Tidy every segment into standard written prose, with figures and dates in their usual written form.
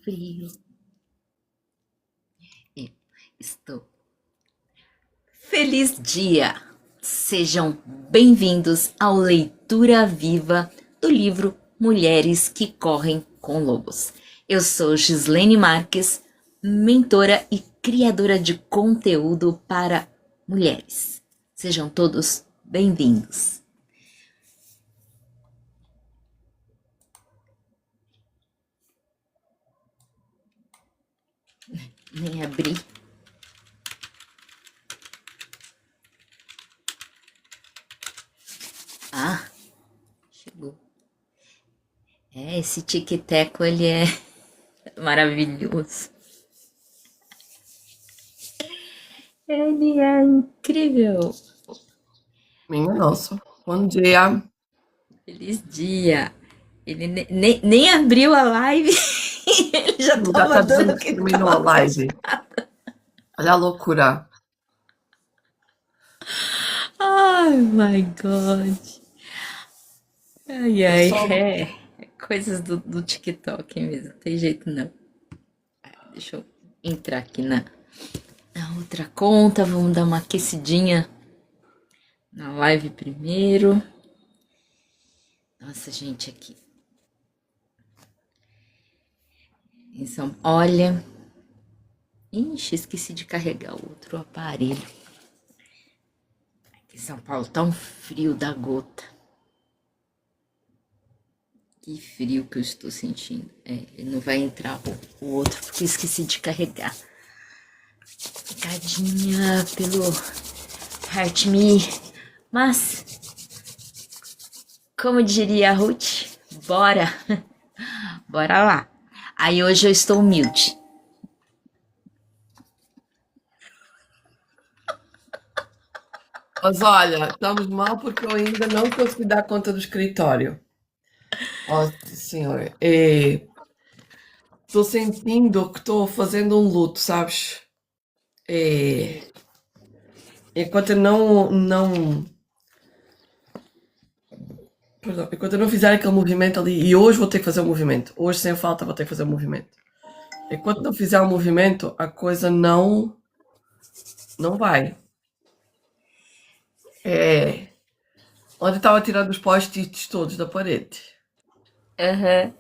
frio. Eu estou. Feliz dia! Sejam bem-vindos ao Leitura Viva do livro Mulheres que Correm com Lobos. Eu sou Gislene Marques, mentora e criadora de conteúdo para mulheres. Sejam todos bem-vindos. Nem abri. Ah, chegou. Esse tic-teco, ele é maravilhoso. Ele é incrível. Minha nossa, bom dia. Feliz dia. Ele nem abriu a live e ele já tá Já tá dizendo mandando que que terminou a tá. live. Olha a loucura. Ai, my God. Ai, Eu ai, só. é coisas do TikTok mesmo, não tem jeito não. Deixa eu entrar aqui na outra conta, vamos dar uma aquecidinha na live primeiro. Nossa, gente, aqui. Olha. Ixi, esqueci de carregar o outro aparelho. Aqui em São Paulo tá um frio da gota. Que frio que eu estou sentindo. Ele não vai entrar o outro porque eu esqueci de carregar. Picadinha pelo Heart Me. Mas, como diria a Ruth, bora. Bora lá. Aí hoje eu estou humilde. Mas olha, estamos mal porque eu ainda não consegui dar conta do escritório. Nossa senhora. Estou sentindo que estou fazendo um luto, sabes? É, enquanto eu enquanto eu não fizer aquele movimento ali, e hoje vou ter que fazer o movimento. Hoje, sem falta, vou ter que fazer o movimento. Enquanto não fizer o movimento, a coisa não vai. É, Onde estava tirando os post-its todos da parede. Aham.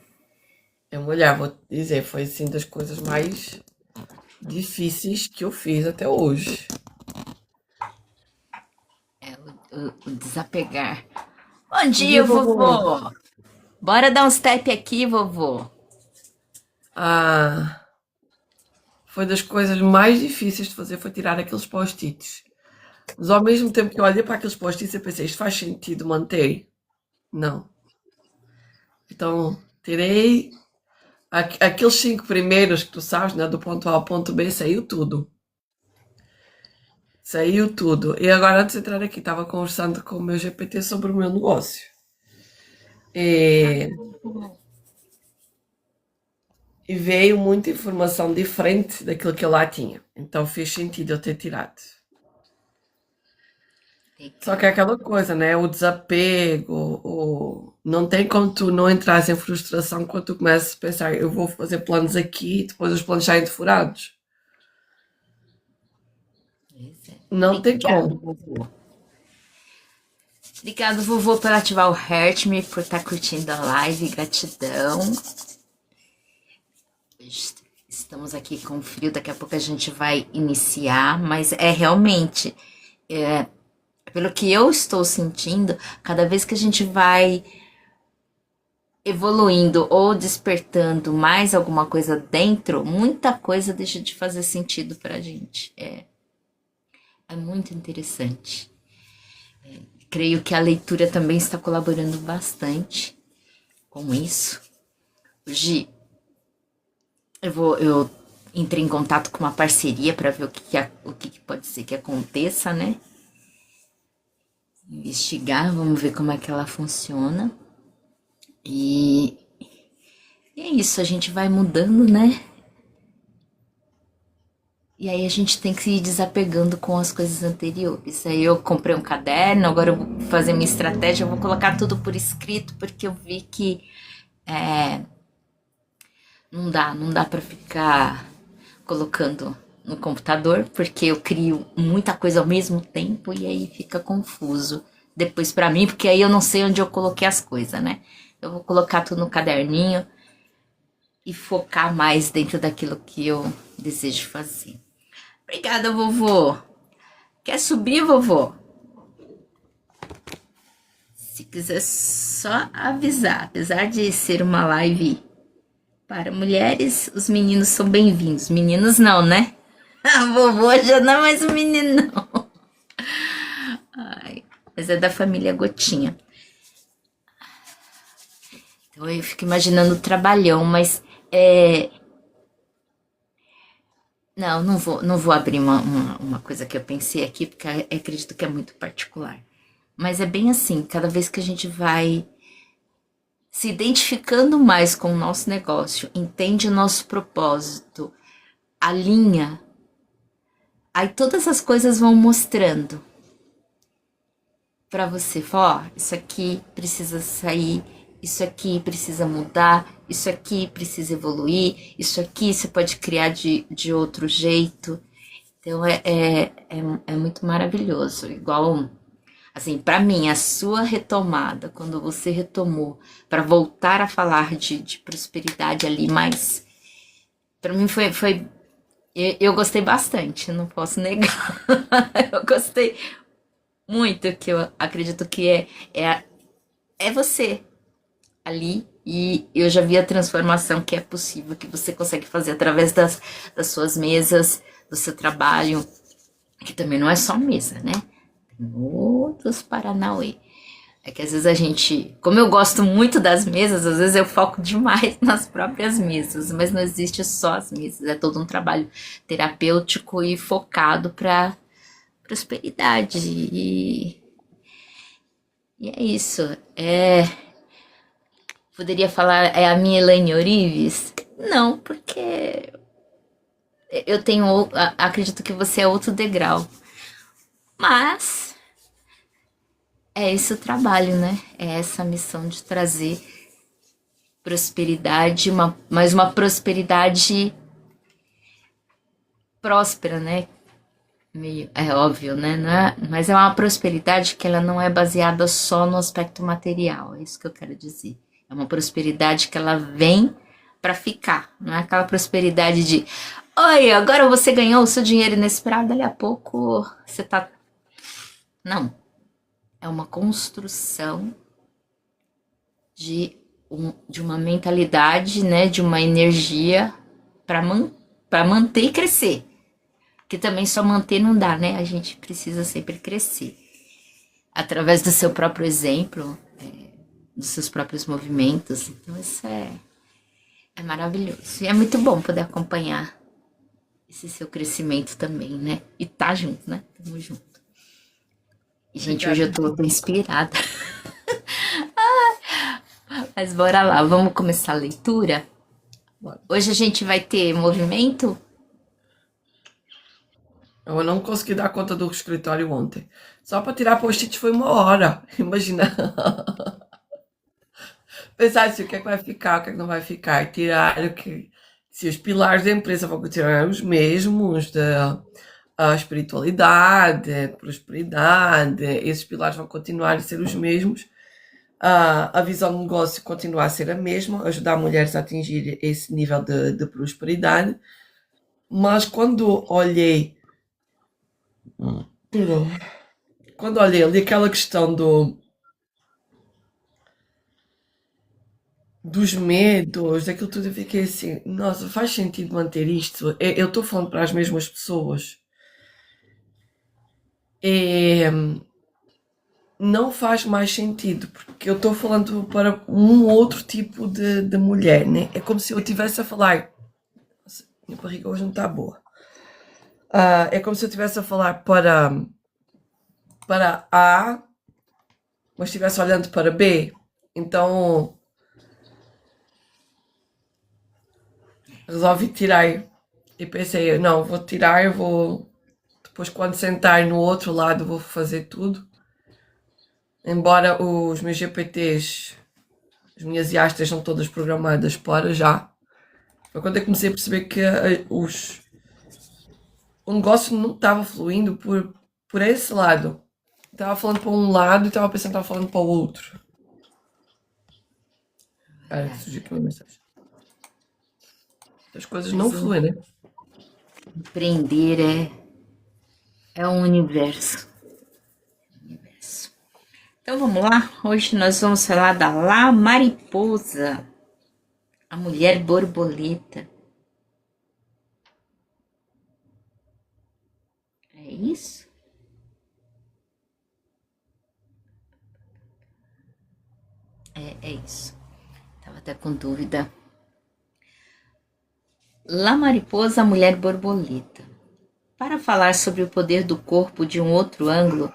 Mulher, vou te dizer, foi assim das coisas mais difíceis que eu fiz até hoje. O desapegar. Bom Bom dia, dia, vovô. vovô. Bora dar um step aqui, vovô. Ah, foi das coisas mais difíceis de fazer, foi tirar aqueles post-its. Mas ao mesmo tempo que eu olhei para aqueles post-its, eu pensei, isto faz sentido manter? Não. Então, tirei aqueles 5 primeiros que tu sabes, né, do ponto A ao ponto B, saiu tudo. Saiu tudo. E agora, antes de entrar aqui, estava conversando com o meu GPT sobre o meu negócio. E, e veio muita informação diferente daquilo que eu lá tinha. Então fez sentido eu ter tirado. Só que é Legal. aquela coisa, né? O desapego, não tem como tu não entrar em frustração quando tu começas a pensar, eu vou fazer planos aqui e depois os planos saem furados. Pois é. Não tem Obrigado, como. vovô. Obrigado, vovô, por ativar o Heart Me, por estar curtindo a live. Gratidão. Estamos aqui com frio, daqui a pouco a gente vai iniciar, mas é realmente, pelo que eu estou sentindo, cada vez que a gente vai evoluindo ou despertando mais alguma coisa dentro, muita coisa deixa de fazer sentido pra gente. É muito interessante. Creio que a leitura também está colaborando bastante com isso. Hoje eu entrei em contato com uma parceria para ver o que pode ser que aconteça, né? Investigar, vamos ver como é que ela funciona. E, e é isso, a gente vai mudando, né? E aí a gente tem que ir desapegando com as coisas anteriores. Aí eu comprei um caderno, agora eu vou fazer minha estratégia, eu vou colocar tudo por escrito, porque eu vi que não dá para ficar colocando no computador, porque eu crio muita coisa ao mesmo tempo e aí fica confuso depois para mim, porque aí eu não sei onde eu coloquei as coisas, né? Eu vou colocar tudo no caderninho e focar mais dentro daquilo que eu desejo fazer. Obrigada, vovô. Quer subir, vovô? Se quiser só avisar, apesar de ser uma live para mulheres, os meninos são bem-vindos. Meninos não, né? A vovô já não é mais um menino, não. Ai, mas é da família Gotinha. Então eu fico imaginando o trabalhão, mas não, não vou abrir uma coisa que eu pensei aqui, porque acredito que é muito particular. Mas é bem assim, cada vez que a gente vai se identificando mais com o nosso negócio, entende o nosso propósito, alinha, aí todas as coisas vão mostrando para você, ó, isso aqui precisa sair, isso aqui precisa mudar, isso aqui precisa evoluir, isso aqui você pode criar de outro jeito. Então é muito maravilhoso. Igual, assim, para mim, a sua retomada, quando você retomou, para voltar a falar de prosperidade ali, mas para mim eu gostei bastante, não posso negar. Eu gostei muito, que eu acredito que é você ali, e eu já vi a transformação que é possível, que você consegue fazer através das suas mesas, do seu trabalho, que também não é só mesa, né? Tem outros Paranauê. É que às vezes a gente, como eu gosto muito das mesas, às vezes eu foco demais nas próprias mesas, mas não existe só as mesas, é todo um trabalho terapêutico e focado para prosperidade. E é isso. Poderia falar, é a minha Elaine Orives? Não, porque eu tenho, acredito que você é outro degrau. Mas é esse o trabalho, né? É essa missão de trazer prosperidade, mas uma prosperidade próspera, né? Meio, é óbvio, né? Mas é uma prosperidade que ela não é baseada só no aspecto material, é isso que eu quero dizer. É uma prosperidade que ela vem para ficar, não é aquela prosperidade de, oi, agora você ganhou o seu dinheiro inesperado, dali a pouco você tá. Não, é uma construção de uma mentalidade, né? De uma energia para manter e crescer. Que também só manter não dá, né? A gente precisa sempre crescer. Através do seu próprio exemplo, dos seus próprios movimentos. Então isso é maravilhoso. E é muito bom poder acompanhar esse seu crescimento também, né? E tá junto, né? Tamo junto. E, gente, hoje eu tô inspirada. Mas bora lá, vamos começar a leitura? Hoje a gente vai ter movimento. Eu não consegui dar conta do escritório ontem. Só para tirar post-its foi 1 hora. Imagina. Pensar assim, o que é que vai ficar, o que é que não vai ficar. Tirar o que. Se os pilares da empresa vão continuar os mesmos, a espiritualidade, a prosperidade, esses pilares vão continuar a ser os mesmos. A visão do negócio continuar a ser a mesma, ajudar mulheres a atingir esse nível de prosperidade. Mas quando olhei ali aquela questão dos medos, daquilo tudo, eu fiquei assim, nossa, faz sentido manter isto? Eu estou falando para as mesmas pessoas. Não faz mais sentido, porque eu estou falando para um outro tipo de mulher, né? É como se eu estivesse a falar. Nossa, minha barriga hoje não está boa. É como se eu estivesse a falar para A, mas estivesse olhando para B. Então resolvi tirar e pensei, não, vou tirar, vou depois quando sentar no outro lado vou fazer tudo. Embora os meus GPTs, as minhas IAs estejam todas programadas para já. Foi quando eu comecei a perceber que o negócio não estava fluindo por esse lado. Estava falando para um lado e estava pensando que estava falando para o outro. Surgiu aqui uma mensagem. As coisas não fluem, né? Empreender é um universo. Então vamos lá, hoje nós vamos falar da La Mariposa, a mulher borboleta. É isso? É isso. Tava até com dúvida. La Mariposa, a mulher borboleta. Para falar sobre o poder do corpo de um outro ângulo,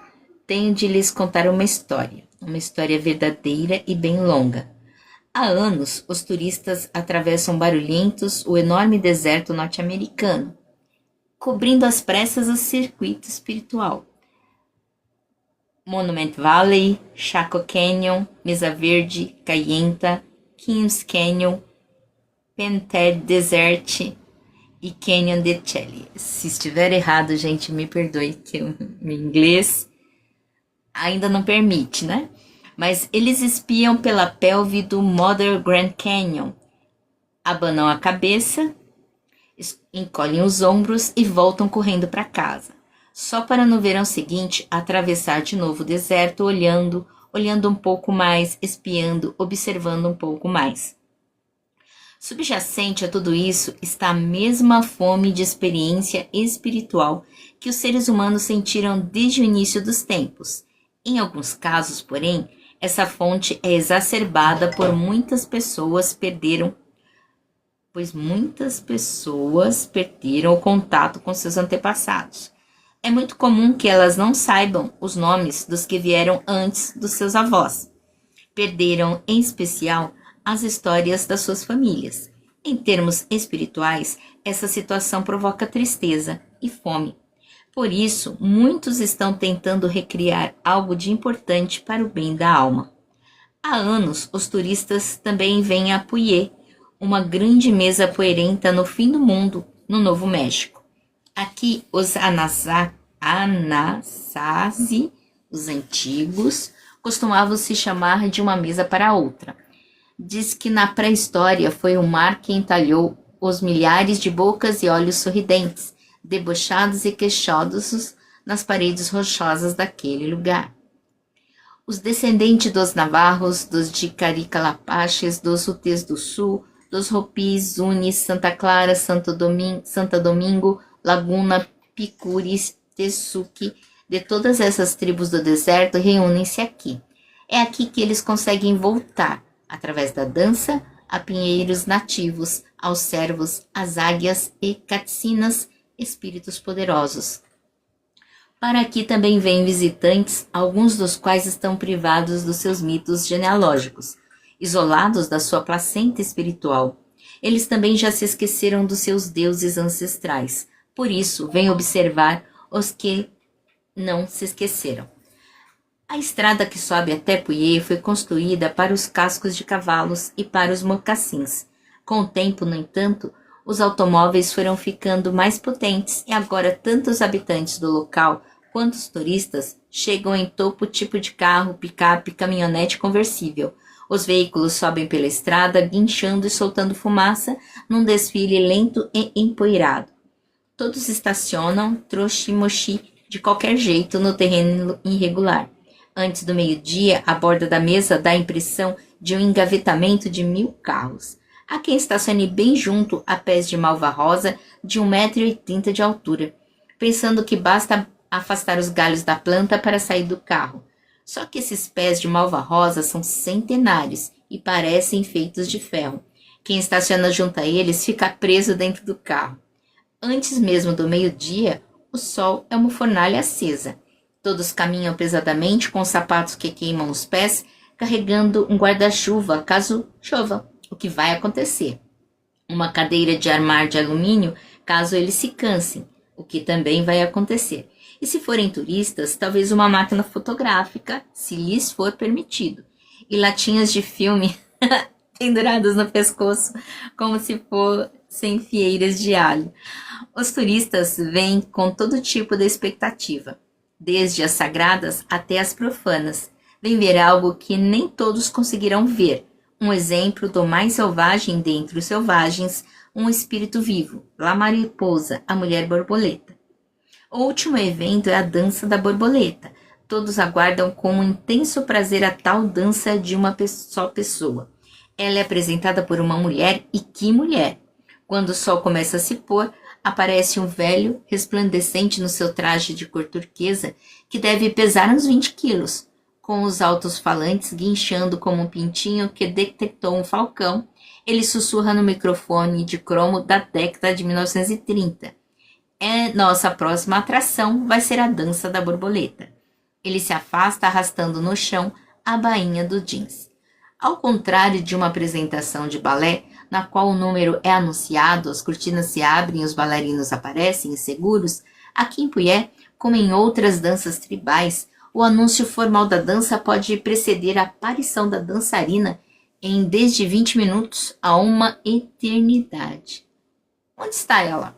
tenho de lhes contar uma história verdadeira e bem longa. Há anos, os turistas atravessam barulhentos o enorme deserto norte-americano, cobrindo às pressas o circuito espiritual. Monument Valley, Chaco Canyon, Mesa Verde, Kayenta, Kings Canyon, Panther Desert e Canyon de Chelly. Se estiver errado, gente, me perdoe, que o meu inglês ainda não permite, né? Mas eles espiam pela pelve do Mother Grand Canyon, abanam a cabeça, encolhem os ombros e voltam correndo para casa, só para no verão seguinte atravessar de novo o deserto, olhando um pouco mais, espiando, observando um pouco mais. Subjacente a tudo isso está a mesma fome de experiência espiritual que os seres humanos sentiram desde o início dos tempos. Em alguns casos, porém, essa fonte é exacerbada por muitas pessoas perderam o contato com seus antepassados. É muito comum que elas não saibam os nomes dos que vieram antes dos seus avós. Perderam, em especial, as histórias das suas famílias. Em termos espirituais, essa situação provoca tristeza e fome. Por isso, muitos estão tentando recriar algo de importante para o bem da alma. Há anos, os turistas também vêm a Puyé, uma grande mesa poeirenta no fim do mundo, no Novo México. Aqui, os Anasazi, os antigos, costumavam se chamar de uma mesa para outra. Diz que na pré-história foi o mar que entalhou os milhares de bocas e olhos sorridentes, debochados e queixosos nas paredes rochosas daquele lugar. Os descendentes dos navarros, dos Jicaricalapaches, dos Utes do Sul, dos Hopis, Zunis, Santa Clara, Santa Domingo, Laguna, Picuris, Tesuque, de todas essas tribos do deserto reúnem-se aqui. É aqui que eles conseguem voltar, através da dança, a pinheiros nativos, aos cervos, às águias e catsinas, espíritos poderosos. Para aqui também vêm visitantes, alguns dos quais estão privados dos seus mitos genealógicos, isolados da sua placenta espiritual. Eles também já se esqueceram dos seus deuses ancestrais. Por isso, vêm observar os que não se esqueceram. A estrada que sobe até Puyé foi construída para os cascos de cavalos e para os mocassins. Com o tempo, no entanto, os automóveis foram ficando mais potentes e agora tanto os habitantes do local quanto os turistas chegam em topo tipo de carro, picape, caminhonete conversível. Os veículos sobem pela estrada, guinchando e soltando fumaça num desfile lento e empoeirado. Todos estacionam, trochi-mochi, de qualquer jeito, no terreno irregular. Antes do meio-dia, a borda da mesa dá a impressão de um engavetamento de 1000 carros. Há quem estacione bem junto a pés de malva rosa de 1,80 m de altura, pensando que basta afastar os galhos da planta para sair do carro. Só que esses pés de malva rosa são centenários e parecem feitos de ferro. Quem estaciona junto a eles fica preso dentro do carro. Antes mesmo do meio-dia, o sol é uma fornalha acesa. Todos caminham pesadamente com os sapatos que queimam os pés, carregando um guarda-chuva caso chova, o que vai acontecer. Uma cadeira de armar de alumínio caso eles se cansem, o que também vai acontecer. E se forem turistas, talvez uma máquina fotográfica, se lhes for permitido. E latinhas de filme penduradas no pescoço, como se sem fieiras de alho. Os turistas vêm com todo tipo de expectativa, desde as sagradas até as profanas. Vêm ver algo que nem todos conseguirão ver. Um exemplo do mais selvagem dentre os selvagens, um espírito vivo, La Mariposa, a mulher borboleta. O último evento é a dança da borboleta. Todos aguardam com um intenso prazer a tal dança de uma só pessoa. Ela é apresentada por uma mulher, e que mulher! Quando o sol começa a se pôr, aparece um velho, resplandecente no seu traje de cor turquesa, que deve pesar uns 20 quilos, com os altos falantes guinchando como um pintinho que detectou um falcão. Ele sussurra no microfone de cromo da década de 1930. Nossa próxima atração vai ser a dança da borboleta. Ele se afasta arrastando no chão a bainha do jeans. Ao contrário de uma apresentação de balé, na qual o número é anunciado, as cortinas se abrem e os bailarinos aparecem inseguros, aqui em Puyé, como em outras danças tribais, o anúncio formal da dança pode preceder a aparição da dançarina em desde 20 minutos a uma eternidade. Onde está ela?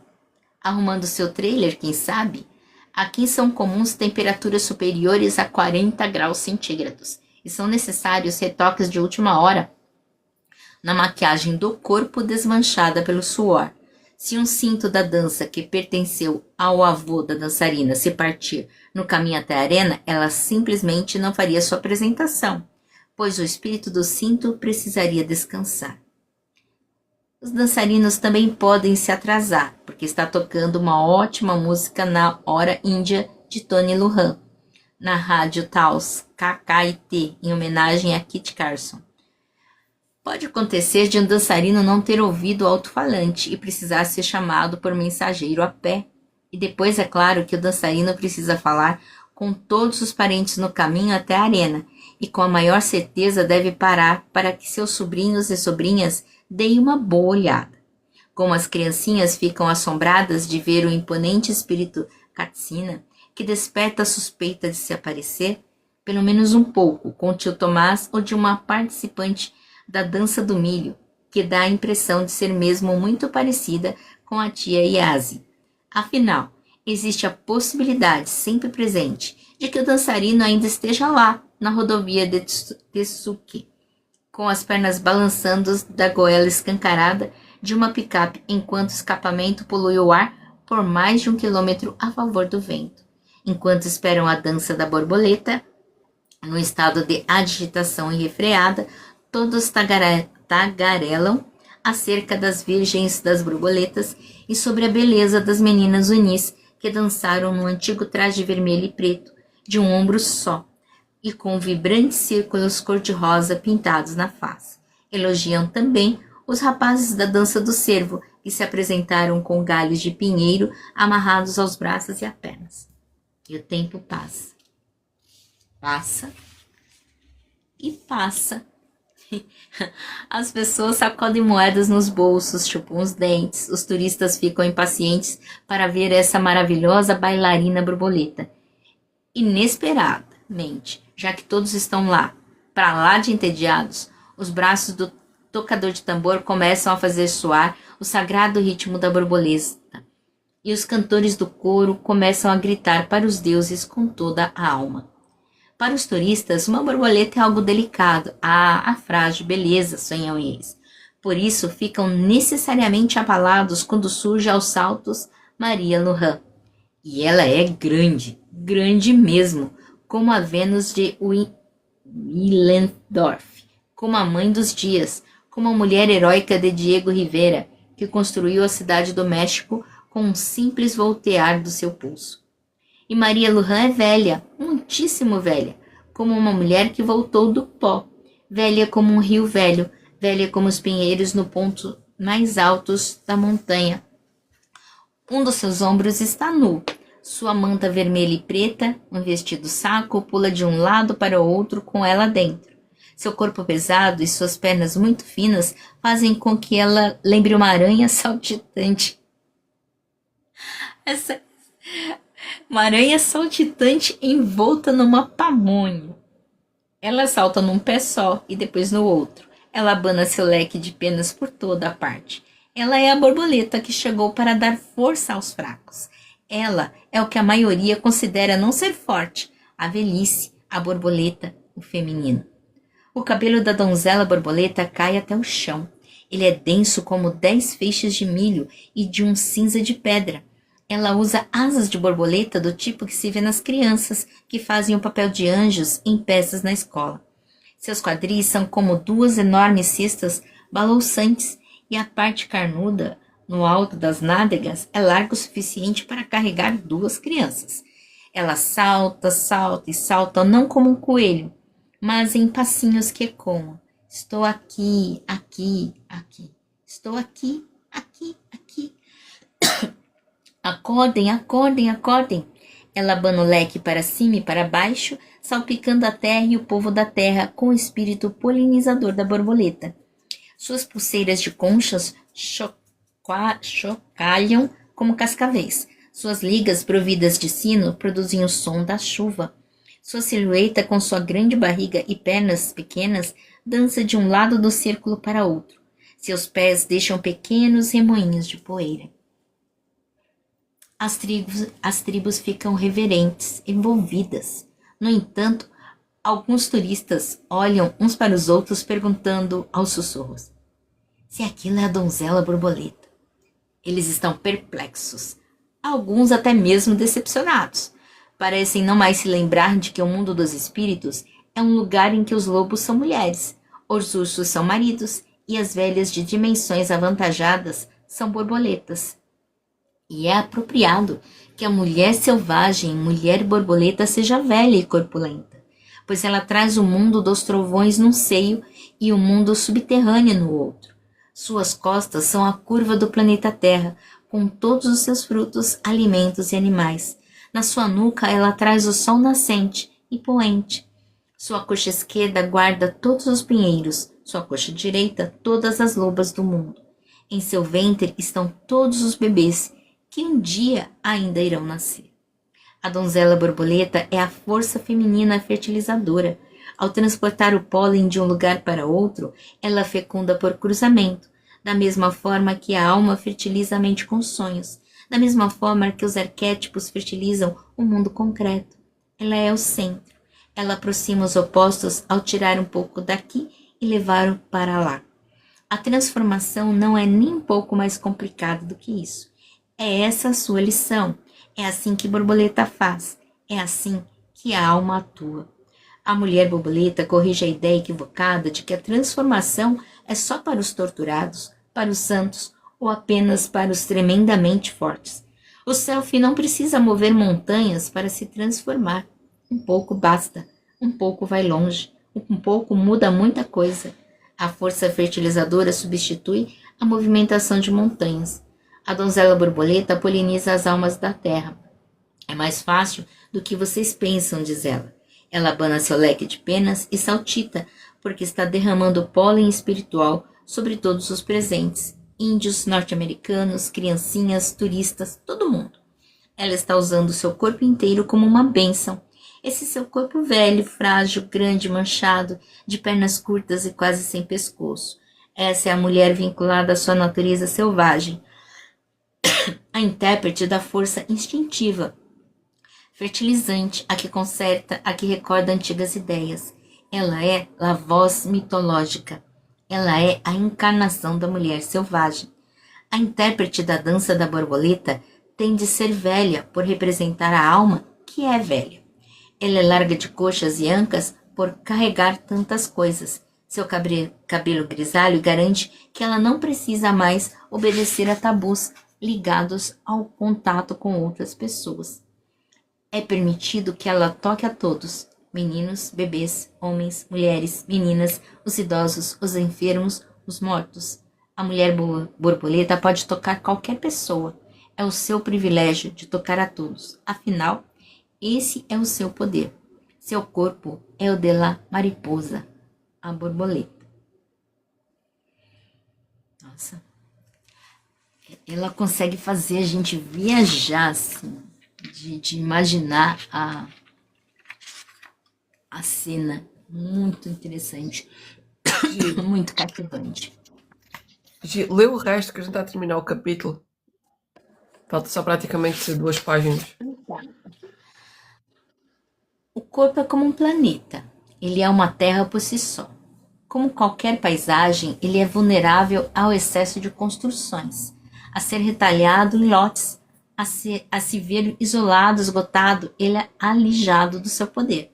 Arrumando seu trailer, quem sabe? Aqui são comuns temperaturas superiores a 40 graus centígrados e são necessários retoques de última hora na maquiagem do corpo desmanchada pelo suor. Se um cinto da dança que pertenceu ao avô da dançarina se partir no caminho até a arena, ela simplesmente não faria sua apresentação, pois o espírito do cinto precisaria descansar. Os dançarinos também podem se atrasar, porque está tocando uma ótima música na hora índia de Tony Lujan, na rádio Taos KKIT, em homenagem a Kit Carson. Pode acontecer de um dançarino não ter ouvido o alto-falante e precisar ser chamado por mensageiro a pé. E depois é claro que o dançarino precisa falar com todos os parentes no caminho até a arena, e com a maior certeza deve parar para que seus sobrinhos e sobrinhas deem uma boa olhada. Como as criancinhas ficam assombradas de ver o imponente espírito Katsina, que desperta a suspeita de se aparecer, pelo menos um pouco, com o tio Tomás ou de uma participante da dança do milho, que dá a impressão de ser mesmo muito parecida com a tia Yasi. Afinal, existe a possibilidade sempre presente de que o dançarino ainda esteja lá, na rodovia de Tsuki, com as pernas balançando da goela escancarada de uma picape, enquanto o escapamento polui o ar por mais de 1 quilômetro a favor do vento. Enquanto esperam a dança da borboleta, no estado de agitação irrefreada, todos tagarelam acerca das virgens das borboletas e sobre a beleza das meninas unis que dançaram no antigo traje vermelho e preto, de um ombro só, e com vibrantes círculos cor-de-rosa pintados na face. Elogiam também os rapazes da dança do cervo, que se apresentaram com galhos de pinheiro amarrados aos braços e às pernas. E o tempo passa. Passa e passa. As pessoas sacodem moedas nos bolsos, chupam os dentes. Os turistas ficam impacientes para ver essa maravilhosa bailarina borboleta. Inesperadamente, já que todos estão lá, para lá de entediados, os braços do tocador de tambor começam a fazer soar o sagrado ritmo da borboleta, e os cantores do coro começam a gritar para os deuses com toda a alma. Para os turistas, uma borboleta é algo delicado, a frágil beleza, sonham eles. Por isso, ficam necessariamente abalados quando surge aos saltos Maria Lujan. E ela é grande, grande mesmo, como a Vênus de Willendorf, como a mãe dos dias, como a mulher heróica de Diego Rivera, que construiu a cidade do México com um simples voltear do seu pulso. E Maria Lujan é velha, muitíssimo velha, como uma mulher que voltou do pó, velha como um rio velho, velha como os pinheiros no ponto mais altos da montanha. Um dos seus ombros está nu, sua manta vermelha e preta, um vestido saco, pula de um lado para o outro com ela dentro. Seu corpo pesado e suas pernas muito finas fazem com que ela lembre uma aranha saltitante. Uma aranha saltitante envolta numa pamonha. Ela salta num pé só e depois no outro. Ela abana seu leque de penas por toda a parte. Ela é a borboleta que chegou para dar força aos fracos. Ela é o que a maioria considera não ser forte, a velhice, a borboleta, o feminino. O cabelo da donzela borboleta cai até o chão. Ele é denso como 10 feixes de milho e de um cinza de pedra. Ela usa asas de borboleta do tipo que se vê nas crianças que fazem o papel de anjos em peças na escola. Seus quadris são como duas enormes cestas balouçantes e a parte carnuda no alto das nádegas é larga o suficiente para carregar duas crianças. Ela salta, salta e salta não como um coelho, mas em passinhos que ecoam. Estou aqui, aqui, aqui. Estou aqui, aqui, aqui. Acordem, acordem, acordem. Ela abana o leque para cima e para baixo, salpicando a terra e o povo da terra com o espírito polinizador da borboleta. Suas pulseiras de conchas chocalham como cascavéis. Suas ligas providas de sino produzem o som da chuva. Sua silhueta, com sua grande barriga e pernas pequenas, dança de um lado do círculo para outro. Seus pés deixam pequenos remoinhos de poeira. As tribos ficam reverentes, envolvidas. No entanto, alguns turistas olham uns para os outros perguntando aos sussurros: se aquilo é a donzela borboleta. Eles estão perplexos, alguns até mesmo decepcionados. Parecem não mais se lembrar de que o mundo dos espíritos é um lugar em que os lobos são mulheres, os ursos são maridos e as velhas de dimensões avantajadas são borboletas. E é apropriado que a mulher selvagem, mulher borboleta, seja velha e corpulenta, pois ela traz o mundo dos trovões num seio e o mundo subterrâneo no outro. Suas costas são a curva do planeta Terra, com todos os seus frutos, alimentos e animais. Na sua nuca ela traz o sol nascente e poente. Sua coxa esquerda guarda todos os pinheiros, sua coxa direita todas as lobas do mundo. Em seu ventre estão todos os bebês, que um dia ainda irão nascer. A donzela borboleta é a força feminina fertilizadora. Ao transportar o pólen de um lugar para outro, ela fecunda por cruzamento, da mesma forma que a alma fertiliza a mente com sonhos, da mesma forma que os arquétipos fertilizam o mundo concreto. Ela é o centro. Ela aproxima os opostos ao tirar um pouco daqui e levar-o para lá. A transformação não é nem um pouco mais complicada do que isso. É essa a sua lição. É assim que borboleta faz. É assim que a alma atua. A mulher borboleta corrige a ideia equivocada de que a transformação é só para os torturados, para os santos ou apenas para os tremendamente fortes. O selfie não precisa mover montanhas para se transformar. Um pouco basta. Um pouco vai longe. Um pouco muda muita coisa. A força fertilizadora substitui a movimentação de montanhas. A donzela borboleta poliniza as almas da terra. É mais fácil do que vocês pensam, diz ela. Ela abana seu leque de penas e saltita, porque está derramando pólen espiritual sobre todos os presentes. Índios, norte-americanos, criancinhas, turistas, todo mundo. Ela está usando seu corpo inteiro como uma bênção. Esse seu corpo velho, frágil, grande, manchado, de pernas curtas e quase sem pescoço. Essa é a mulher vinculada à sua natureza selvagem, a intérprete da força instintiva, fertilizante, a que conserta, a que recorda antigas ideias. Ela é a voz mitológica. Ela é a encarnação da mulher selvagem. A intérprete da dança da borboleta tem de ser velha por representar a alma que é velha. Ela é larga de coxas e ancas por carregar tantas coisas. Seu cabelo grisalho garante que ela não precisa mais obedecer a tabus ligados ao contato com outras pessoas. É permitido que ela toque a todos, meninos, bebês, homens, mulheres, meninas, os idosos, os enfermos, os mortos. A mulher borboleta pode tocar qualquer pessoa. É o seu privilégio de tocar a todos. Afinal, esse é o seu poder. Seu corpo é o de la mariposa, a borboleta. Nossa. Ela consegue fazer a gente viajar, assim, de imaginar a cena. Muito interessante. Muito cativante. Lê o resto que a gente está a terminar o capítulo. Falta só praticamente ser 2 páginas. O corpo é como um planeta. Ele é uma terra por si só. Como qualquer paisagem, ele é vulnerável ao excesso de construções, a ser retalhado em lotes, a se ver isolado, esgotado, ele é alijado do seu poder.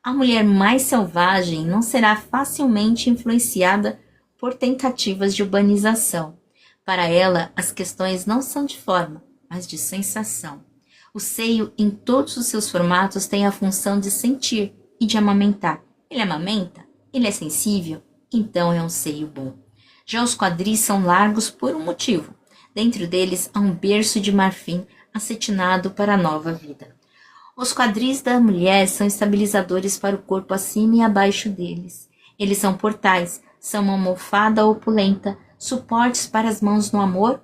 A mulher mais selvagem não será facilmente influenciada por tentativas de urbanização. Para ela, as questões não são de forma, mas de sensação. O seio, em todos os seus formatos, tem a função de sentir e de amamentar. Ele amamenta? Ele é sensível? Então é um seio bom. Já os quadris são largos por um motivo. Dentro deles há um berço de marfim acetinado para a nova vida. Os quadris da mulher são estabilizadores para o corpo acima e abaixo deles. Eles são portais, são uma almofada opulenta, suportes para as mãos no amor,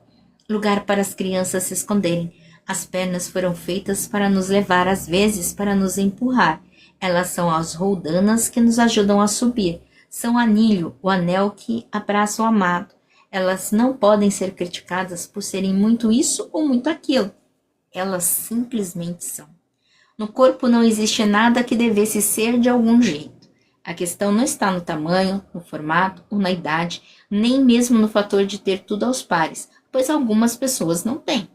lugar para as crianças se esconderem. As pernas foram feitas para nos levar, às vezes para nos empurrar. Elas são as roldanas que nos ajudam a subir. São o anilho, o anel que abraça o amado. Elas não podem ser criticadas por serem muito isso ou muito aquilo. Elas simplesmente são. No corpo não existe nada que devesse ser de algum jeito. A questão não está no tamanho, no formato ou na idade, nem mesmo no fator de ter tudo aos pares, pois algumas pessoas não têm.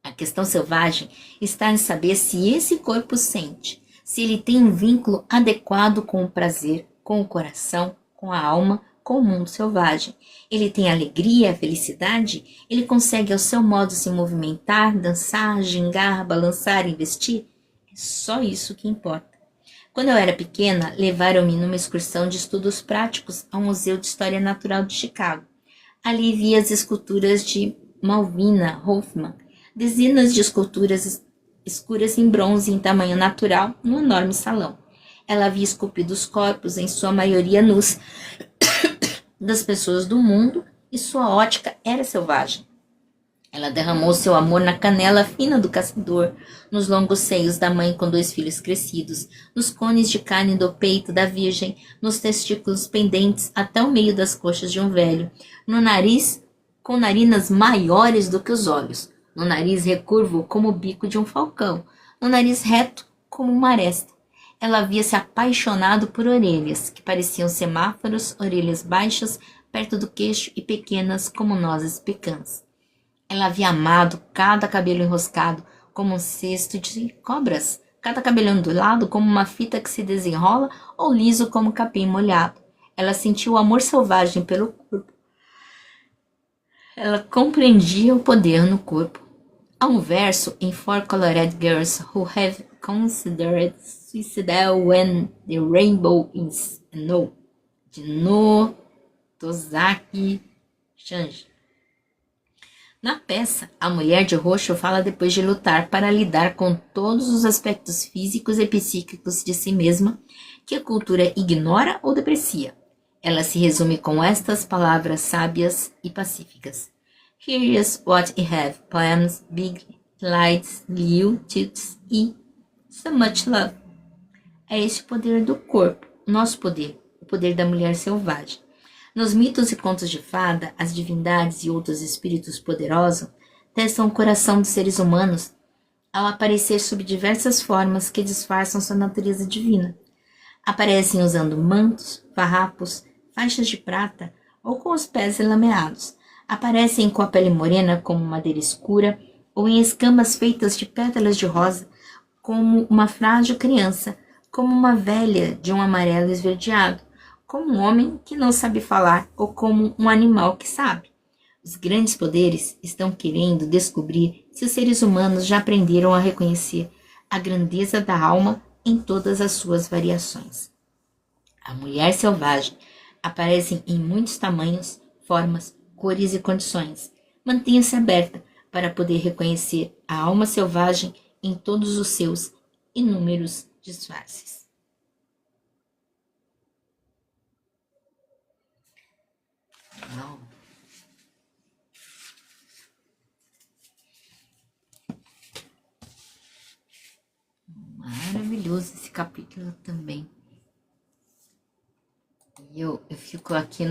A questão selvagem está em saber se esse corpo sente, se ele tem um vínculo adequado com o prazer, com o coração, com a alma, com o mundo selvagem. Ele tem alegria, felicidade? Ele consegue ao seu modo se movimentar, dançar, gingar, balançar e vestir? É só isso que importa. Quando eu era pequena, levaram-me numa excursão de estudos práticos ao Museu de História Natural de Chicago. Ali vi as esculturas de Malvina Hoffman, dezenas de esculturas escuras em bronze em tamanho natural num enorme salão. Ela havia esculpido os corpos, em sua maioria nus, das pessoas do mundo, e sua ótica era selvagem. Ela derramou seu amor na canela fina do caçador, nos longos seios da mãe com 2 filhos crescidos, nos cones de carne do peito da virgem, nos testículos pendentes até o meio das coxas de um velho, no nariz com narinas maiores do que os olhos, no nariz recurvo como o bico de um falcão, no nariz reto como uma aresta. Ela havia se apaixonado por orelhas, que pareciam semáforos, orelhas baixas, perto do queixo e pequenas como nozes pecãs. Ela havia amado cada cabelo enroscado como um cesto de cobras, cada cabelo ondulado como uma fita que se desenrola ou liso como capim molhado. Ela sentiu o amor selvagem pelo corpo. Ela compreendia o poder no corpo. Há um verso em For Colored Girls Who Have Considered Suicide When the Rainbow is No, de No Tozaki Shanji. Na peça, a mulher de roxo fala depois de lutar para lidar com todos os aspectos físicos e psíquicos de si mesma que a cultura ignora ou deprecia. Ela se resume com estas palavras sábias e pacíficas. Here's what you have, poems, big lights, little tits e so much love. É este o poder do corpo, nosso poder, o poder da mulher selvagem. Nos mitos e contos de fada, as divindades e outros espíritos poderosos testam o coração dos seres humanos ao aparecer sob diversas formas que disfarçam sua natureza divina. Aparecem usando mantos, farrapos, faixas de prata ou com os pés lameados. Aparecem com a pele morena como madeira escura ou em escamas feitas de pétalas de rosa, como uma frágil criança, como uma velha de um amarelo esverdeado, como um homem que não sabe falar ou como um animal que sabe. Os grandes poderes estão querendo descobrir se os seres humanos já aprenderam a reconhecer a grandeza da alma em todas as suas variações. A mulher selvagem aparece em muitos tamanhos, formas, cores e condições. Mantenha-se aberta para poder reconhecer a alma selvagem em todos os seus inúmeros disfarces. Uau. Maravilhoso esse capítulo também. E eu fico aqui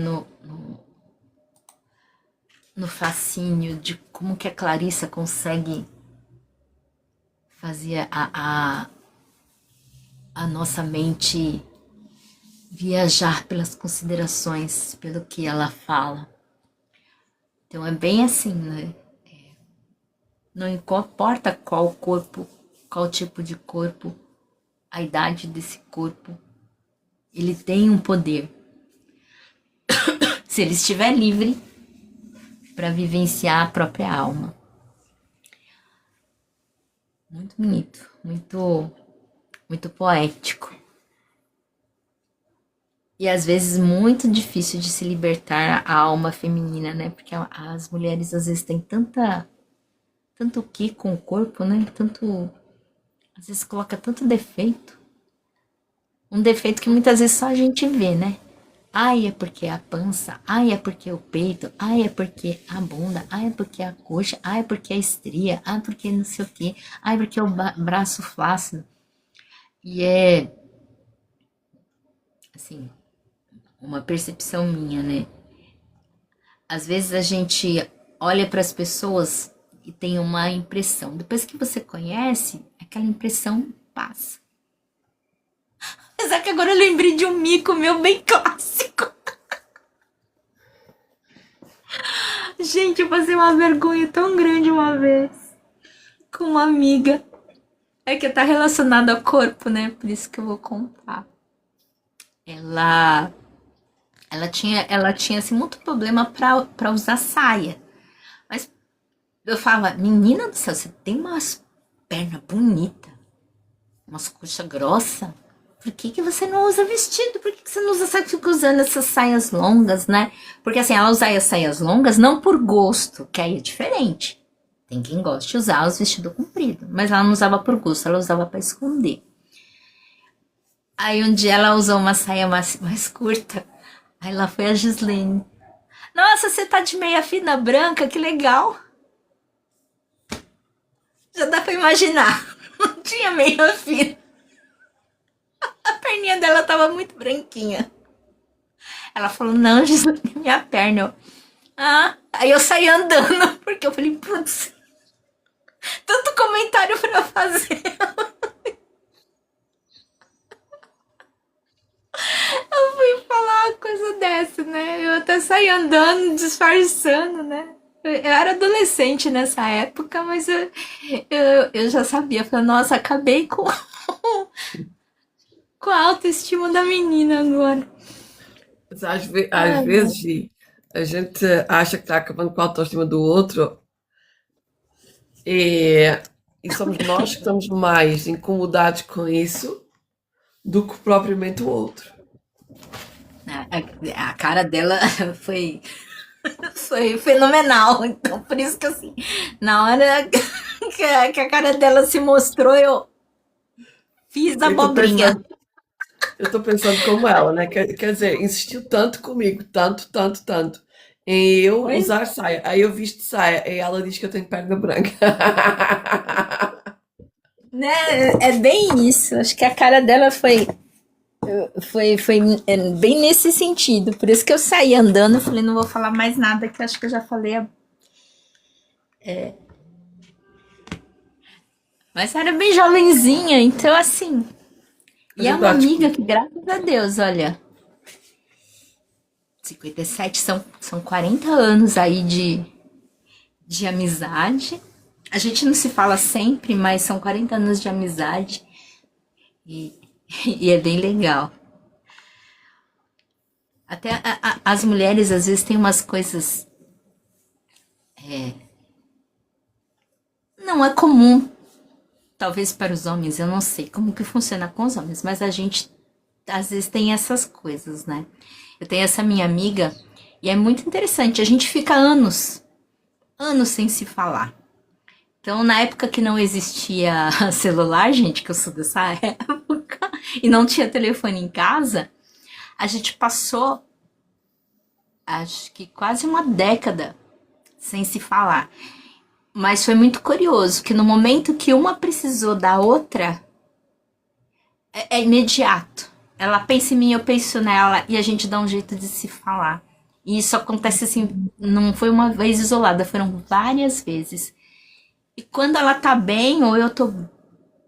no fascínio de como que a Clarissa consegue fazer a nossa mente viajar pelas considerações, pelo que ela fala. Então é bem assim, né? Não importa qual corpo, qual tipo de corpo, a idade desse corpo, ele tem um poder. Se ele estiver livre para vivenciar a própria alma. Muito bonito, muito poético. E às vezes muito difícil de se libertar a alma feminina, né? Porque as mulheres às vezes têm tanto o que com o corpo, né? Às vezes coloca tanto defeito. Um defeito que muitas vezes só a gente vê, né? Ai, é porque é a pança, ai, é porque é o peito, ai, é porque a bunda, ai, é porque é a coxa, ai, é porque é a estria, ai, porque não sei o quê, ai, porque é o braço flácido. E é, assim, uma percepção minha, né? Às vezes a gente olha para as pessoas e tem uma impressão. Depois que você conhece, aquela impressão passa. Apesar que agora eu lembrei de um mico meu bem clássico. Gente, eu passei uma vergonha tão grande uma vez com uma amiga. É que tá relacionado ao corpo, né? Por isso que eu vou contar. Ela, ela tinha assim muito problema para usar saia. Mas eu falava, menina do céu, você tem umas pernas bonitas, umas coxas grossas. Por que você não usa vestido? Por que você não usa saia? Fica usando essas saias longas, né? Porque assim, ela usa as saias longas não por gosto, que aí é diferente. Tem quem gosta de usar os vestidos compridos. Mas ela não usava por gosto, ela usava para esconder. Aí um dia ela usou uma saia mais curta. Aí lá foi a Gislene. Nossa, você tá de meia fina branca, que legal. Já dá pra imaginar. Não tinha meia fina. A perninha dela tava muito branquinha. Ela falou, não, Gislene, minha perna. Aí eu saí andando, porque eu falei, putz, tanto comentário pra fazer. Eu fui falar uma coisa dessa, né? Eu até saí andando, disfarçando, né? Eu era adolescente nessa época, mas eu já sabia. Falei, nossa, acabei com a autoestima da menina agora. Mas às Ai, vezes a gente acha que está acabando com a autoestima do outro e, e somos nós que estamos mais incomodados com isso do que propriamente o outro. a cara dela foi fenomenal. Então, por isso que assim, na hora que a cara dela se mostrou, eu fiz a Eu estou abobrinha. pensando, eu estou pensando como ela, né? Quer dizer, insistiu tanto comigo, tanto, tanto, tanto, em eu Pois usar saia. Aí eu visto saia e ela diz que eu tenho perna branca. né? É bem isso. Acho que a cara dela foi bem nesse sentido. Por isso que eu saí andando. Eu falei, não vou falar mais nada, que acho que eu já falei. Mas era bem jovenzinha, então assim. Mas E é eu uma gosto amiga que, graças a Deus, olha, 57 são 40 anos aí de amizade. A gente não se fala sempre, mas são 40 anos de amizade e, e é bem legal. Até as mulheres às vezes têm umas coisas. Não é comum, talvez para os homens, eu não sei como que funciona com os homens, mas a gente às vezes tem essas coisas, né? Eu tenho essa minha amiga e é muito interessante, a gente fica anos sem se falar. Então, na época que não existia celular, gente, que eu sou dessa época, e não tinha telefone em casa, a gente passou, acho que quase uma década sem se falar. Mas foi muito curioso que no momento que uma precisou da outra, é imediato. Ela pensa em mim, eu penso nela e a gente dá um jeito de se falar. E isso acontece assim, não foi uma vez isolada, foram várias vezes. E quando ela tá bem, ou eu tô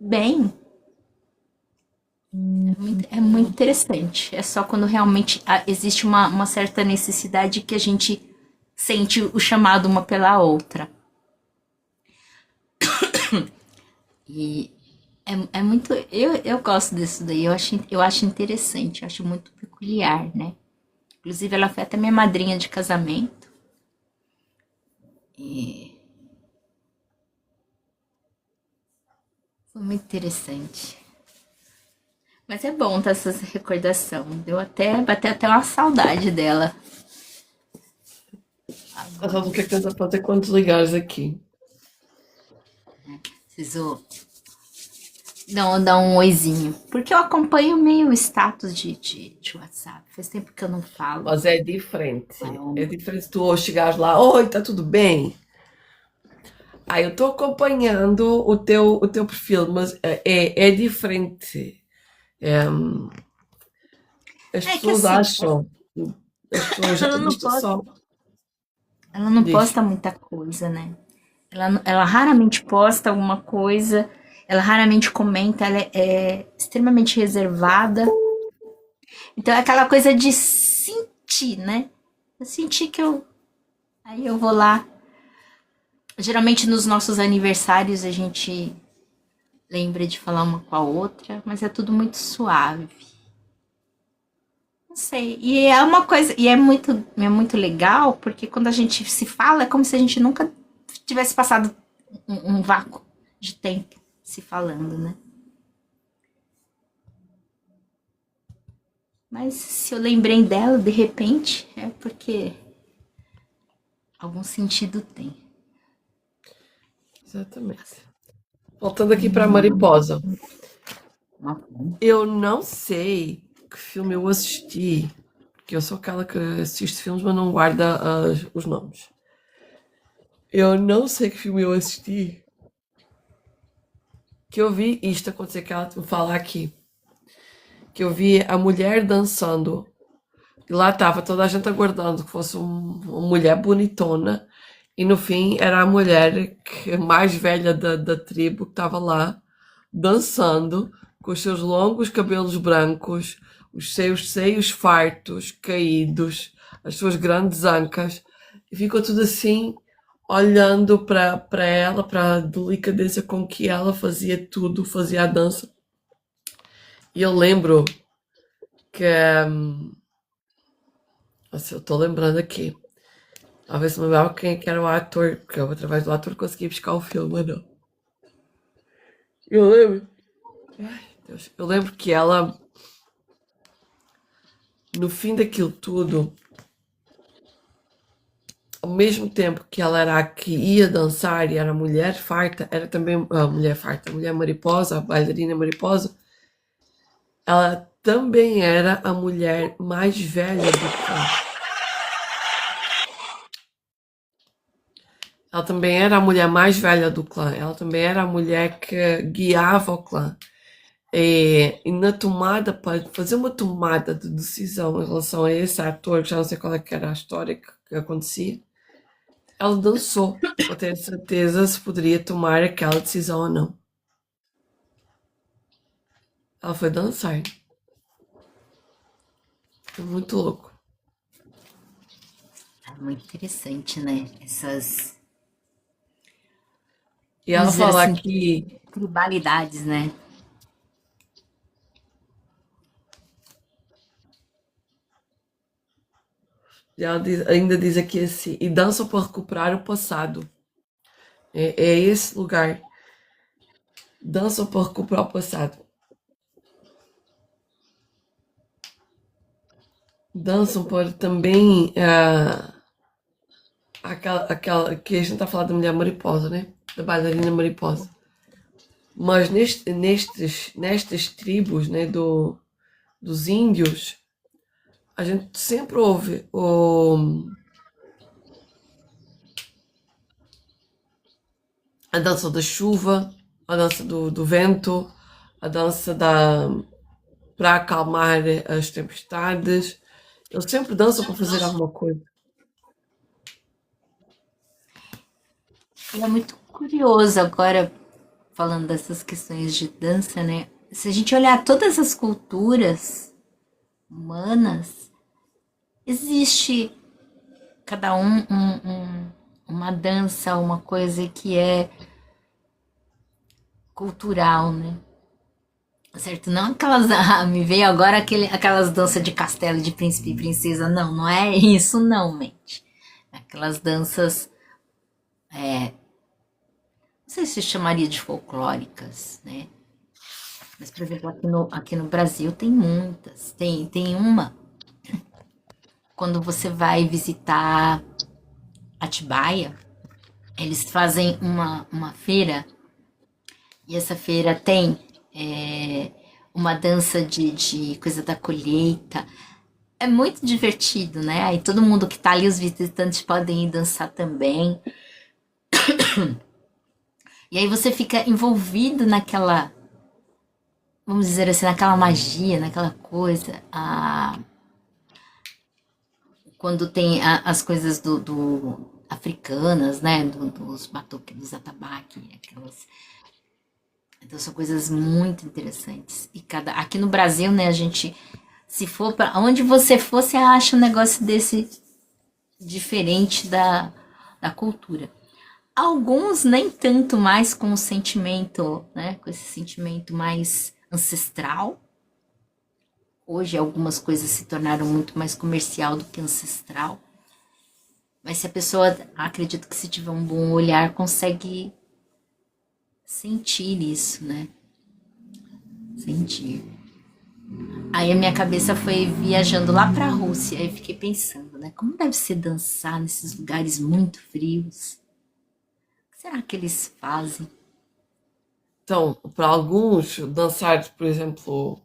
bem, é muito interessante. É só quando realmente existe uma certa necessidade que a gente sente o chamado uma pela outra. E é muito. Eu gosto disso daí, eu acho interessante, eu acho muito peculiar, né? Inclusive, ela foi até minha madrinha de casamento. E foi muito interessante. Mas é bom ter essa recordação. Bateu até uma saudade dela. Já sabes o que é que tens a fazer quando desligares aqui. Preciso dar um oizinho. Porque eu acompanho meio o status de WhatsApp. Faz tempo que eu não falo. Mas é diferente. É diferente tu hoje chegares lá, oi, está tudo bem? Ah, eu estou acompanhando o teu perfil, mas é diferente. É, as É que pessoas assim, acham, as pessoas, ela não isto posta, só ela não diz. posta muita coisa, né? Ela raramente posta alguma coisa, ela raramente comenta, ela é extremamente reservada. Então é aquela coisa de sentir, né? Eu senti que eu. Aí eu vou lá. Geralmente nos nossos aniversários a gente lembra de falar uma com a outra, mas é tudo muito suave. Não sei. E é uma coisa. E é muito legal, porque quando a gente se fala, é como se a gente nunca tivesse passado um vácuo de tempo se falando, né? Mas se eu lembrei dela de repente, é porque algum sentido tem. Exatamente. Voltando aqui para a Mariposa. Eu não sei que filme eu assisti, porque eu sou aquela que assiste filmes, mas não guarda os nomes. Eu não sei que filme eu assisti que eu vi isto acontecer, que ela me fala aqui. Que eu vi a mulher dançando. E lá estava toda a gente aguardando que fosse uma mulher bonitona. E no fim era a mulher mais velha da tribo que estava lá dançando com os seus longos cabelos brancos, os seus seios fartos, caídos, as suas grandes ancas. E ficou tudo assim, olhando para ela, para a delicadeza com que ela fazia tudo, fazia a dança. E eu lembro que. Nossa, eu estou lembrando aqui. A ver se me lembrava quem é que era o ator, porque eu, através do ator, consegui buscar o filme, mas não. Eu lembro. Ai, Deus. Eu lembro que ela, no fim daquilo tudo, ao mesmo tempo que ela era a que ia dançar e era a mulher farta, era também a mulher farta, a mulher mariposa, a bailarina mariposa, ela também era a mulher mais velha do clã. Ela também era a mulher mais velha do clã. Ela também era a mulher que guiava o clã. E na tomada, para fazer uma tomada de decisão em relação a esse ator, que já não sei qual é que era a história que acontecia, ela dançou para ter certeza se poderia tomar aquela decisão ou não. Ela foi dançar. Foi muito louco. É muito interessante, né? Essas, E vamos ela dizer fala assim, que. tribalidades, né? Ainda diz aqui assim, e dançam para recuperar o passado. É esse lugar. Dançam para recuperar o passado. Dançam para também. Aquela que a gente está a falar da mulher mariposa, né? Da bailarina mariposa. Mas nestas tribos, né, dos índios, a gente sempre ouve a dança da chuva, a dança do vento, a dança para acalmar as tempestades. Eles sempre dançam para fazer alguma coisa. E é muito curioso agora, falando dessas questões de dança, né? Se a gente olhar todas as culturas humanas, existe cada uma dança, uma coisa que é cultural, né? Certo? Não aquelas. Me veio agora aquelas danças de castelo de príncipe e princesa. Não, não é isso, não, mente. Aquelas danças. Não sei se chamaria de folclóricas, né? Mas, por exemplo, aqui no Brasil tem muitas. Tem uma. Quando você vai visitar Atibaia, eles fazem uma feira. E essa feira tem uma dança de coisa da colheita. É muito divertido, né? Aí todo mundo que tá ali, os visitantes podem ir dançar também. E aí você fica envolvido naquela, vamos dizer assim, naquela magia, naquela coisa. Quando tem as coisas do africanas, né? Dos batuques, dos atabaque, aquelas. Então são coisas muito interessantes. E aqui no Brasil, né, a gente, se for para onde você for, você acha um negócio desse diferente da cultura. Alguns nem tanto mais com o sentimento, né, com esse sentimento mais ancestral. Hoje algumas coisas se tornaram muito mais comercial do que ancestral. Mas se a pessoa, acredito que se tiver um bom olhar, consegue sentir isso, né? Sentir. Aí a minha cabeça foi viajando lá pra Rússia, aí fiquei pensando, né? Como deve ser dançar nesses lugares muito frios? O que será que eles fazem? Então, para alguns, dançar, por exemplo,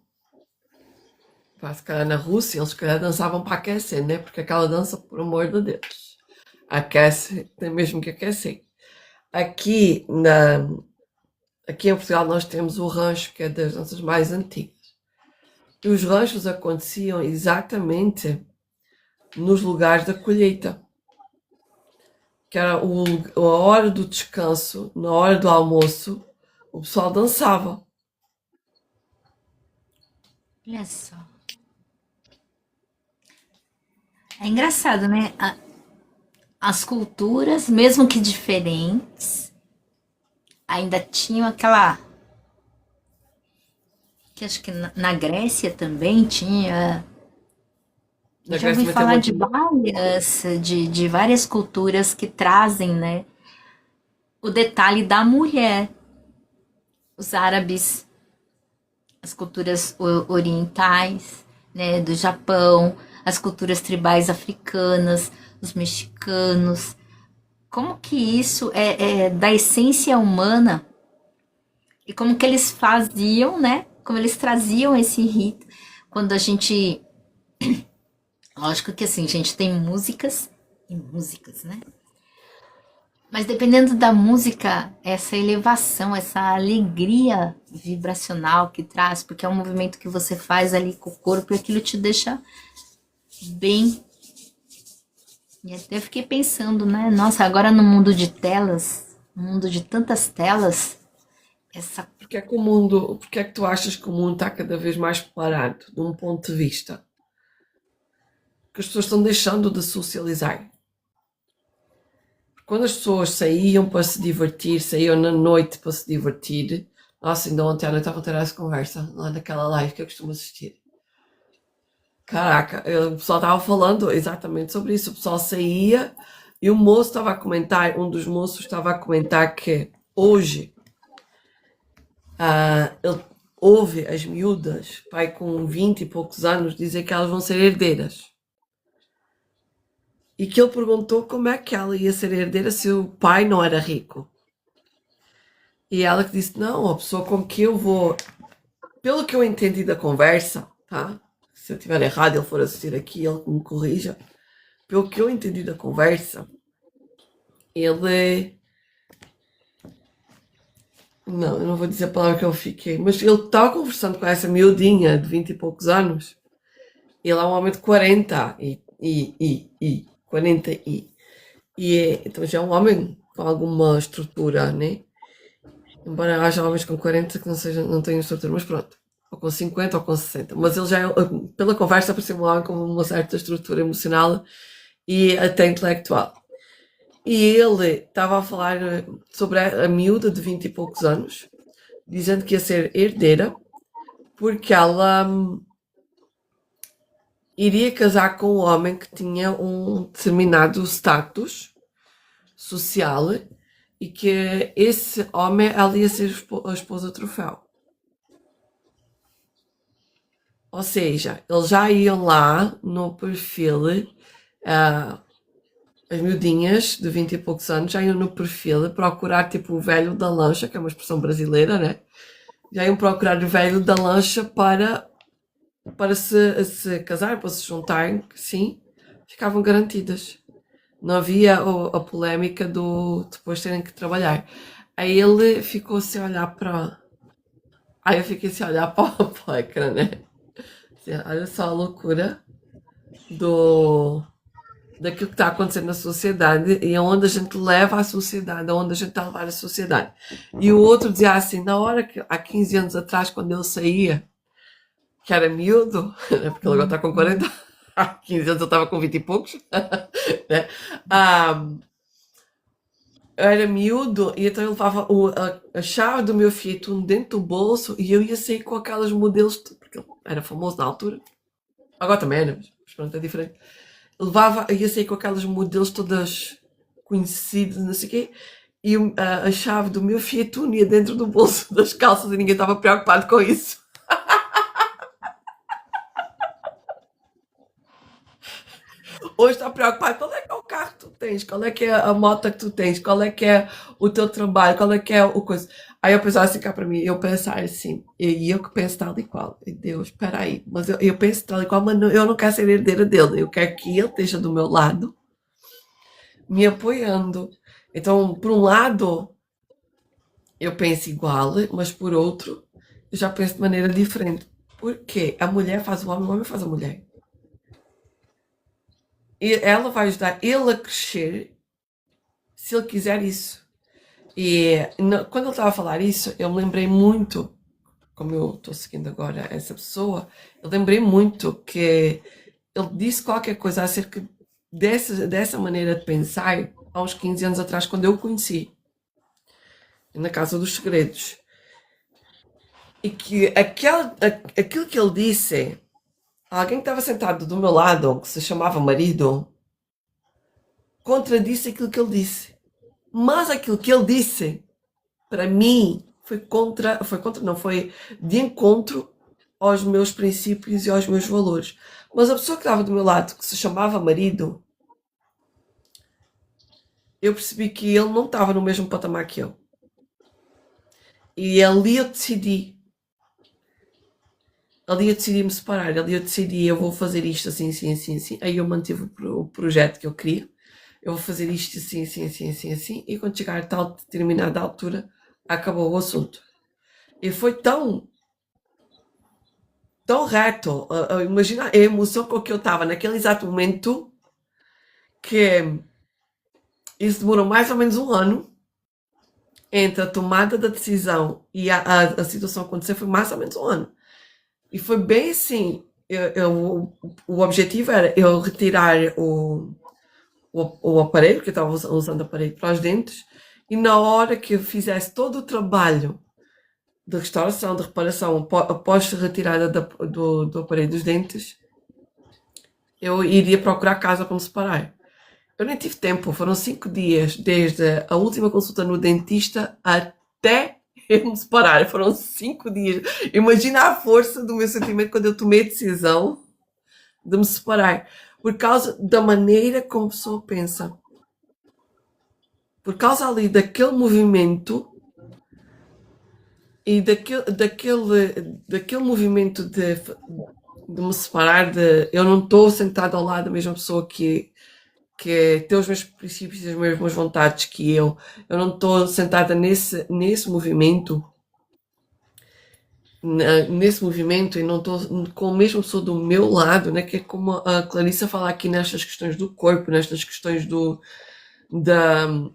se calhar na Rússia, eles se calhar dançavam para aquecer, né? Porque aquela dança, por amor de Deus, aquece, tem mesmo que aquecer. Aqui, aqui em Portugal nós temos o rancho, que é das danças mais antigas. E os ranchos aconteciam exatamente nos lugares da colheita. Que era a hora do descanso, na hora do almoço, o pessoal dançava. Olha só. É engraçado, né? As culturas, mesmo que diferentes, ainda tinham aquela. Que acho que na Grécia também tinha. Eu Na já ouvi Grécia tem falar muito. de várias culturas que trazem, né, o detalhe da mulher. Os árabes, as culturas orientais, né, do Japão, as culturas tribais africanas, os mexicanos. Como que isso é da essência humana e como que eles faziam, né? Como eles traziam esse rito. Quando a gente. Lógico que assim, gente, tem músicas e músicas, né? Mas dependendo da música, essa elevação, essa alegria vibracional que traz, porque é um movimento que você faz ali com o corpo e aquilo te deixa bem. E até fiquei pensando, né? Nossa, agora no mundo de telas, no mundo de tantas telas, essa. Porque é que tu achas que o mundo está cada vez mais parado, de um ponto de vista? Que as pessoas estão deixando de socializar. Quando as pessoas saíam para se divertir, saíam na noite para se divertir. Nossa, ainda ontem à noite estava a ter essa conversa lá naquela live que eu costumo assistir. Caraca, o pessoal estava falando exatamente sobre isso. O pessoal saía e o moço estava a comentar, um dos moços estava a comentar que hoje ele ouve as miúdas, pai com 20 e poucos anos, dizer que elas vão ser herdeiras. E que ele perguntou como é que ela ia ser herdeira se o pai não era rico. E ela que disse, não, a pessoa com que eu vou... Pelo que eu entendi da conversa, tá? Se eu estiver errado, ele for assistir aqui, ele me corrija. Pelo que eu entendi da conversa, ele... Não, eu não vou dizer a palavra que eu fiquei, mas ele estava conversando com essa miudinha de 20 e poucos anos Ele é um homem de 40 40 então já é um homem com alguma estrutura, né? Embora haja homens com 40 que não tenham estrutura, mas pronto. Ou com 50 ou com 60. Mas ele já é, pela conversa, parecia um homem com uma certa estrutura emocional e até intelectual. E ele estava a falar sobre a miúda de 20 e poucos anos, dizendo que ia ser herdeira, porque ela iria casar com um homem que tinha um determinado status social e que esse homem ela ia ser a esposa troféu. Ou seja, eles já iam lá no perfil, as miudinhas de 20 e poucos anos já iam no perfil procurar tipo o velho da lancha, que é uma expressão brasileira, né? Já iam procurar o velho da lancha para se casar, para se juntarem, sim, ficavam garantidas. Não havia a polémica do depois terem que trabalhar. Aí ele ficou-se a olhar para. Aí eu fiquei assim a olhar para o ecrã, né? Assim, olha só a loucura daquilo que está acontecendo na sociedade e aonde a gente leva a sociedade, aonde a gente está a levar a sociedade. E o outro dizia assim, na hora que há 15 anos atrás, quando ele saía, que era miúdo, né, porque ele agora está com 40, há 15 anos eu estava com 20 e poucos, né? Era miúdo e então eu levava a chave do meu Fiat Uno dentro do bolso e eu ia sair com aquelas modelos, porque ele era famoso na altura, agora também era, mas pronto, é diferente. Ia sair com aquelas modelos todas conhecidas, não sei o quê, e a chave do meu Fiat Uno ia dentro do bolso das calças e ninguém estava preocupado com isso. Hoje está preocupado, qual é que é o carro que tu tens, qual é que é a moto que tu tens, qual é que é o teu trabalho, qual é que é o coisa. Aí eu pensava assim cá para mim, eu pensar assim, e eu que penso tal e qual, e Deus, espera aí, mas eu penso tal e qual, mas eu não quero ser herdeira dele, eu quero que ele esteja do meu lado, me apoiando. Então, por um lado, eu penso igual, mas por outro, eu já penso de maneira diferente. Porque a mulher faz o homem faz a mulher. E ela vai ajudar ele a crescer se ele quiser isso. E quando ele estava a falar isso, eu me lembrei muito, como eu estou seguindo agora essa pessoa, eu lembrei muito que ele disse qualquer coisa acerca dessa maneira de pensar há uns 15 anos atrás, quando eu o conheci, na Casa dos Segredos. E que aquilo que ele disse, alguém que estava sentado do meu lado, que se chamava marido, contradisse aquilo que ele disse. Mas aquilo que ele disse, para mim, foi de encontro aos meus princípios e aos meus valores. Mas a pessoa que estava do meu lado, que se chamava marido, eu percebi que ele não estava no mesmo patamar que eu. E ali eu decidi. Ali eu decidi me separar. Ali eu decidi, eu vou fazer isto assim, assim, assim, assim. Aí eu mantive o projeto que eu queria. Eu vou fazer isto assim, assim, assim, assim, assim. E quando chegar a tal determinada altura, acabou o assunto. E foi tão reto. Imagina a emoção com que eu estava naquele exato momento, que isso demorou mais ou menos um ano. Entre a tomada da decisão e a situação acontecer, foi mais ou menos um ano. E foi bem assim. O objetivo era eu retirar o aparelho, que eu estava usando o aparelho para os dentes, e na hora que eu fizesse todo o trabalho de restauração, de reparação, após a retirada do aparelho dos dentes, eu iria procurar casa para me separar. Eu nem tive tempo, foram 5 dias, desde a última consulta no dentista até eu me separar. Foram 5 dias. Imagina a força do meu sentimento quando eu tomei a decisão de me separar. Por causa da maneira como a pessoa pensa. Por causa ali daquele movimento e daquele movimento de me separar, eu não estou sentado ao lado da mesma pessoa que tem os mesmos princípios e as mesmas vontades que eu não estou sentada nesse movimento, nesse movimento e não estou com a mesma pessoa do meu lado, né? Que é como a Clarissa fala aqui nestas questões do corpo, nestas questões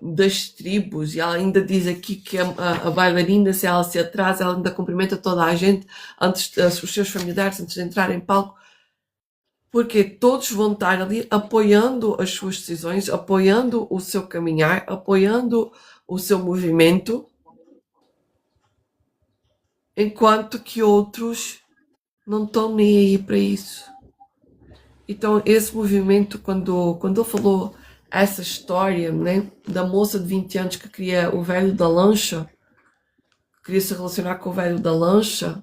das tribos, e ela ainda diz aqui que a bailarina, se ela se atrasa, ela ainda cumprimenta toda a gente, os seus familiares, antes de entrar em palco, porque todos vão estar ali apoiando as suas decisões, apoiando o seu caminhar, apoiando o seu movimento, enquanto que outros não estão nem aí para isso. Então, esse movimento, quando ele falou essa história, né, da moça de 20 anos que queria o velho da lancha, queria se relacionar com o velho da lancha,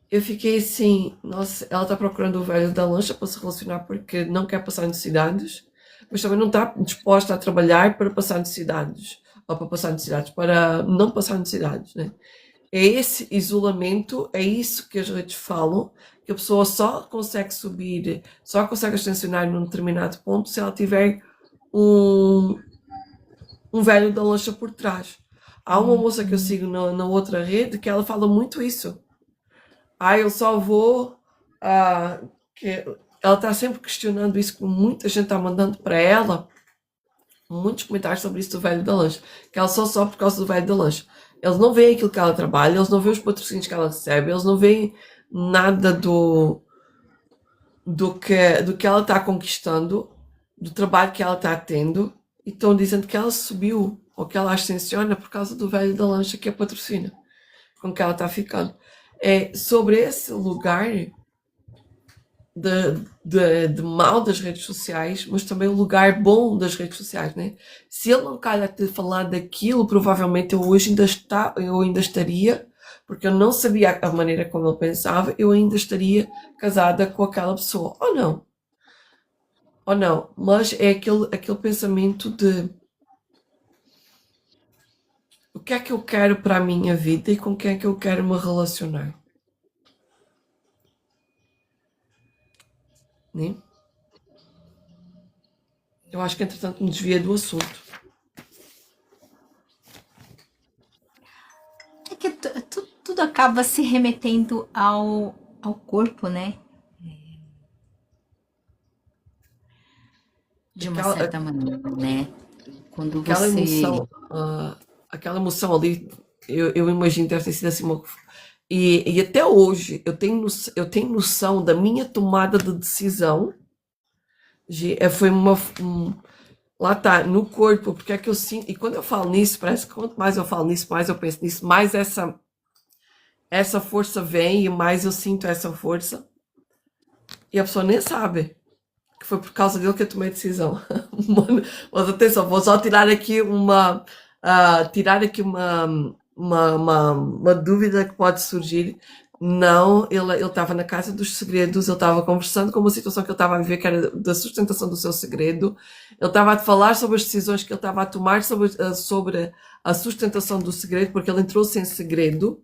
eu fiquei assim, nossa, ela está procurando o velho da lancha para se relacionar porque não quer passar necessidades, mas também não está disposta a trabalhar para passar necessidades, ou para passar necessidades, para não passar necessidades, né? É esse isolamento, é isso que as redes falam, que a pessoa só consegue subir, só consegue ascensionar num determinado ponto se ela tiver um, um velho da lancha por trás. Há uma moça que eu sigo na outra rede que ela fala muito isso. Eu só vou. Que ela está sempre questionando isso, que muita gente está mandando para ela muitos comentários sobre isso do velho da lancha, que ela só sobe por causa do velho da lancha. Eles não veem aquilo que ela trabalha, eles não veem os patrocínios que ela recebe, eles não veem nada do que ela está conquistando, do trabalho que ela está tendo, e estão dizendo que ela subiu, ou que ela ascensiona por causa do velho da lancha que é patrocínio, com que ela está ficando. É sobre esse lugar de mal das redes sociais, mas também o lugar bom das redes sociais, né? Se ele não calhar ter falado daquilo, provavelmente eu ainda estaria, porque eu não sabia a maneira como ele pensava, eu ainda estaria casada com aquela pessoa. Ou não, mas é aquele pensamento de o que é que eu quero para a minha vida e com quem é que eu quero me relacionar. Né? Eu acho que entretanto me desvia do assunto. É que tudo acaba se remetendo ao corpo, né? De uma Aquela, certa maneira, né? Quando aquela você. emoção, aquela emoção ali, eu imagino deve ter sido assim uma. E até hoje eu tenho noção da minha tomada de decisão. Foi lá está, no corpo, porque é que eu sinto. E quando eu falo nisso, parece que quanto mais eu falo nisso, mais eu penso nisso, mais essa força vem e mais eu sinto essa força. E a pessoa nem sabe que foi por causa dele que eu tomei a decisão. Mas atenção, vou só tirar aqui uma dúvida que pode surgir. Não, ele estava na casa dos segredos, ele estava conversando com uma situação que ele estava a viver, que era da sustentação do seu segredo. Ele estava a falar sobre as decisões que ele estava a tomar sobre a sustentação do segredo, porque ele entrou sem segredo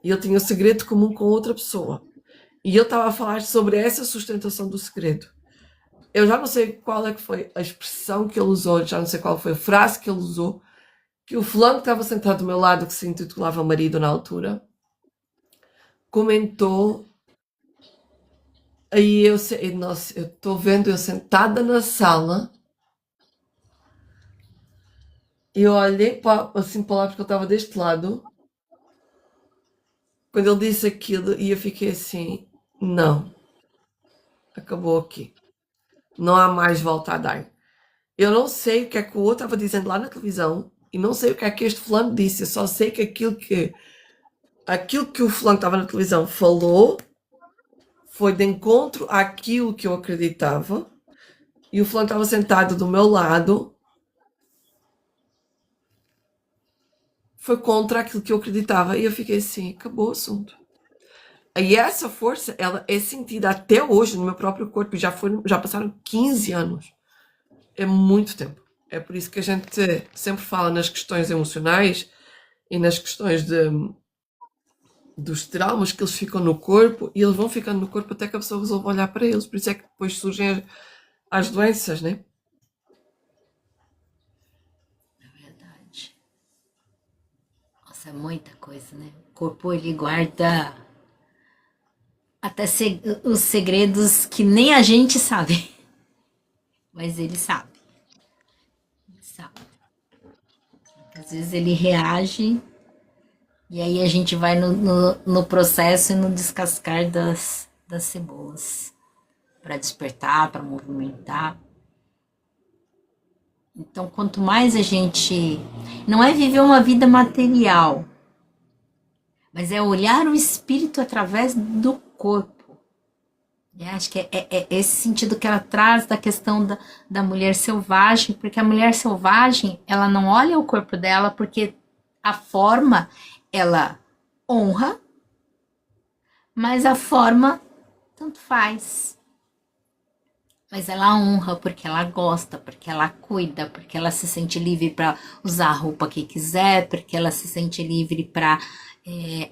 e ele tinha o segredo comum com outra pessoa. E ele estava a falar sobre essa sustentação do segredo. Eu já não sei qual é que foi a expressão que ele usou, já não sei qual foi a frase que ele usou, que o fulano que estava sentado do meu lado, que se intitulava marido na altura, comentou. Aí nossa, eu estou vendo eu sentada na sala, e eu olhei assim para lá porque eu estava deste lado, quando ele disse aquilo, e eu fiquei assim, não, acabou aqui. Não há mais volta a dar. Eu não sei o que é que o outro estava dizendo lá na televisão, e não sei o que é que este fulano disse, eu só sei que aquilo que o fulano que estava na televisão falou foi de encontro àquilo que eu acreditava, e o fulano que estava sentado do meu lado foi contra aquilo que eu acreditava, e eu fiquei assim, acabou o assunto. E essa força, ela é sentida até hoje no meu próprio corpo, já passaram 15 anos. É muito tempo. É por isso que a gente sempre fala nas questões emocionais e nas questões dos traumas que eles ficam no corpo, e eles vão ficando no corpo até que a pessoa resolve olhar para eles. Por isso é que depois surgem as doenças, né? É verdade. Nossa, é muita coisa, né? O corpo, ele guarda até os segredos que nem a gente sabe. Mas ele sabe, sabe. Às vezes ele reage e aí a gente vai no processo e no descascar das cebolas. Para despertar, para movimentar. Então, quanto mais a gente. Não é viver uma vida material, mas é olhar o espírito através do corpo. E acho que é esse sentido que ela traz da questão da mulher selvagem, porque a mulher selvagem, ela não olha o corpo dela, porque a forma, ela honra, mas a forma tanto faz. Mas ela honra porque ela gosta, porque ela cuida, porque ela se sente livre para usar a roupa que quiser, porque ela se sente livre para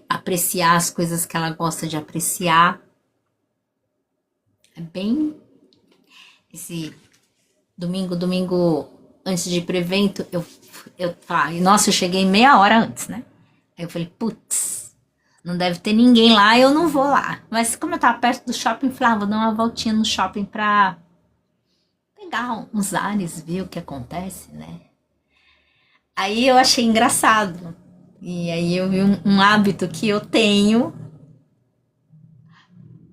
apreciar as coisas que ela gosta de apreciar. É bem esse domingo antes de ir pro evento, eu falei, nossa, eu cheguei meia hora antes, né? Aí eu falei, putz, não deve ter ninguém lá, eu não vou lá. Mas como eu tava perto do shopping, eu falei, vou dar uma voltinha no shopping pra pegar uns ares, ver o que acontece, né? Aí eu achei engraçado. E aí eu vi um hábito que eu tenho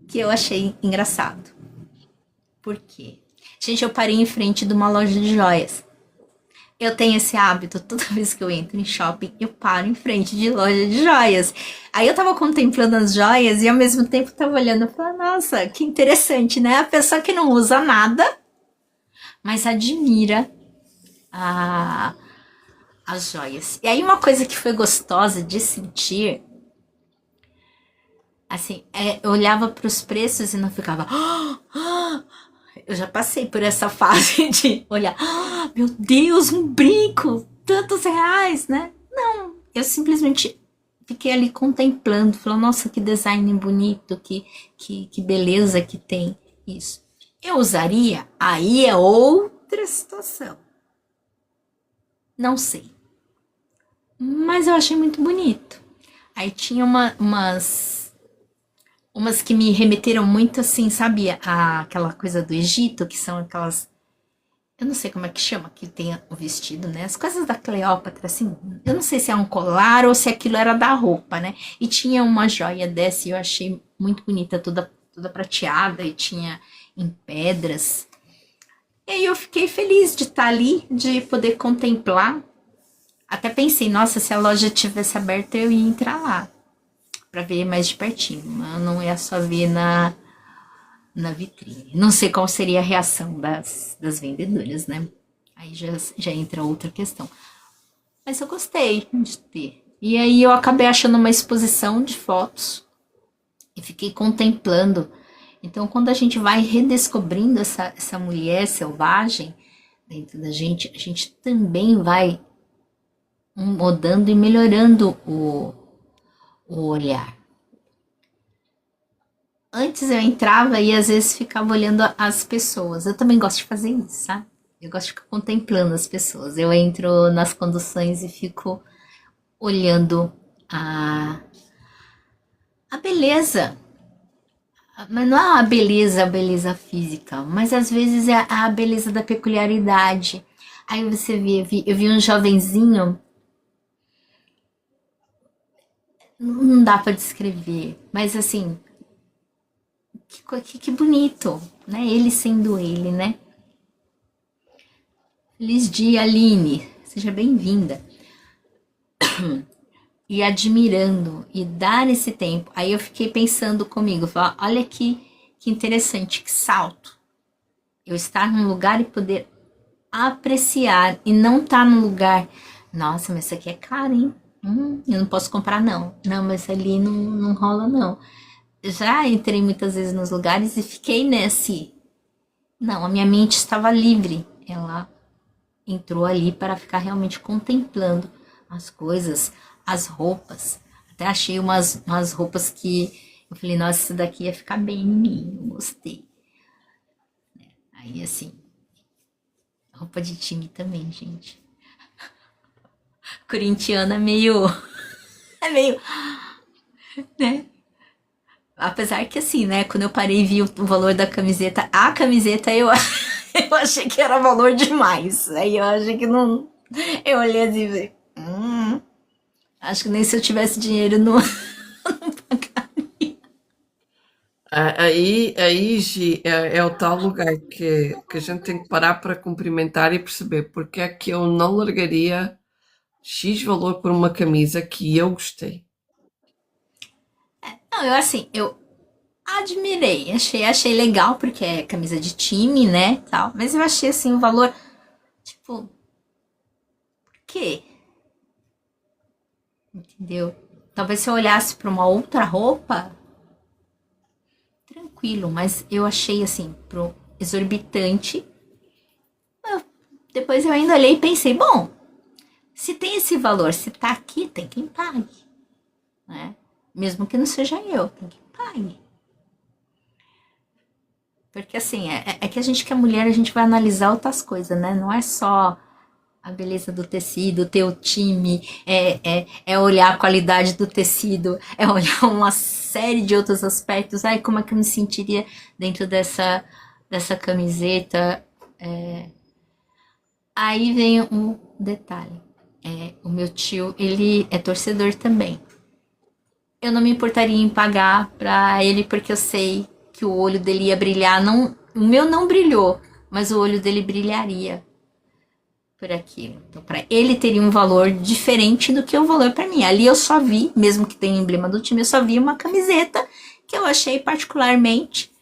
que eu achei engraçado. Por quê? Gente, eu parei em frente de uma loja de joias. Eu tenho esse hábito, toda vez que eu entro em shopping, eu paro em frente de loja de joias. Aí eu tava contemplando as joias e ao mesmo tempo tava olhando e falando, nossa, que interessante, né? A pessoa que não usa nada, mas admira as joias. E aí uma coisa que foi gostosa de sentir, assim, eu olhava para os preços e não ficava... Eu já passei por essa fase de olhar, meu Deus, um brinco, tantos reais, né? Não, eu simplesmente fiquei ali contemplando, falando, nossa, que design bonito, que beleza que tem isso. Eu usaria? Aí é outra situação. Não sei. Mas eu achei muito bonito. Aí tinha umas que me remeteram muito assim, sabe? Aquela coisa do Egito, que são aquelas. Eu não sei como é que chama, que tem o vestido, né? As coisas da Cleópatra, assim. Eu não sei se é um colar ou se aquilo era da roupa, né? E tinha uma joia dessa e eu achei muito bonita, toda prateada e tinha em pedras. E aí eu fiquei feliz de estar ali, de poder contemplar. Até pensei, nossa, se a loja tivesse aberta eu ia entrar lá para ver mais de pertinho. Eu não ia só ver na vitrine. Não sei qual seria a reação das vendedoras, né? Aí já entra outra questão. Mas eu gostei de ter. E aí eu acabei achando uma exposição de fotos e fiquei contemplando. Então, quando a gente vai redescobrindo essa mulher selvagem dentro da gente, a gente também vai mudando e melhorando o olhar. Antes eu entrava e às vezes ficava olhando as pessoas. Eu também gosto de fazer isso, sabe? Eu gosto de ficar contemplando as pessoas. Eu entro nas conduções e fico olhando a beleza. Mas não é a beleza física, mas às vezes é a beleza da peculiaridade. Aí você eu vi um jovenzinho, não dá para descrever, mas assim, que bonito, né? Ele sendo ele, né? Feliz dia, Aline. Seja bem-vinda. E admirando e dar esse tempo. Aí eu fiquei pensando comigo, falar, olha que interessante, que salto. Eu estar num lugar e poder apreciar e não estar num lugar, nossa, mas isso aqui é caro, hein? Eu não posso comprar, não. Não, mas ali não rola, não. Já entrei muitas vezes nos lugares e fiquei nesse. Não, a minha mente estava livre. Ela entrou ali para ficar realmente contemplando as coisas, as roupas. Até achei umas roupas que eu falei, nossa, isso daqui ia ficar bem em mim, eu gostei. Aí assim, roupa de time também, gente. Corintiana meio É meio, né? Apesar que assim, né? Quando eu parei e vi o valor da camiseta, a camiseta eu, eu achei que era valor demais. Aí eu achei que não. Eu olhei assim e falei, acho que nem se eu tivesse dinheiro não. Aí, Gi, é o tal lugar que a gente tem que parar para cumprimentar e perceber porque é que eu não largaria X valor por uma camisa que eu gostei. Não, eu assim, eu admirei, achei legal porque é camisa de time, né, tal. Mas eu achei assim o valor, tipo, por quê? Entendeu? Talvez se eu olhasse para uma outra roupa, tranquilo, mas eu achei assim, pro exorbitante. Depois eu ainda olhei e pensei, bom, se tem esse valor, se tá aqui, tem quem pague, né? Mesmo que não seja eu, tem quem pague. Porque assim, é que a gente que é mulher, a gente vai analisar outras coisas, né? Não é só a beleza do tecido, ter o time, é olhar a qualidade do tecido, é olhar uma série de outros aspectos. Ai, como é que eu me sentiria dentro dessa camiseta? Aí vem um detalhe. O meu tio, ele é torcedor também. Eu não me importaria em pagar pra ele porque eu sei que o olho dele ia brilhar. Não, o meu não brilhou, mas o olho dele brilharia por aquilo. Então, para ele teria um valor diferente do que o valor para mim. Ali eu só vi, mesmo que tenha emblema do time, eu só vi uma camiseta que eu achei particularmente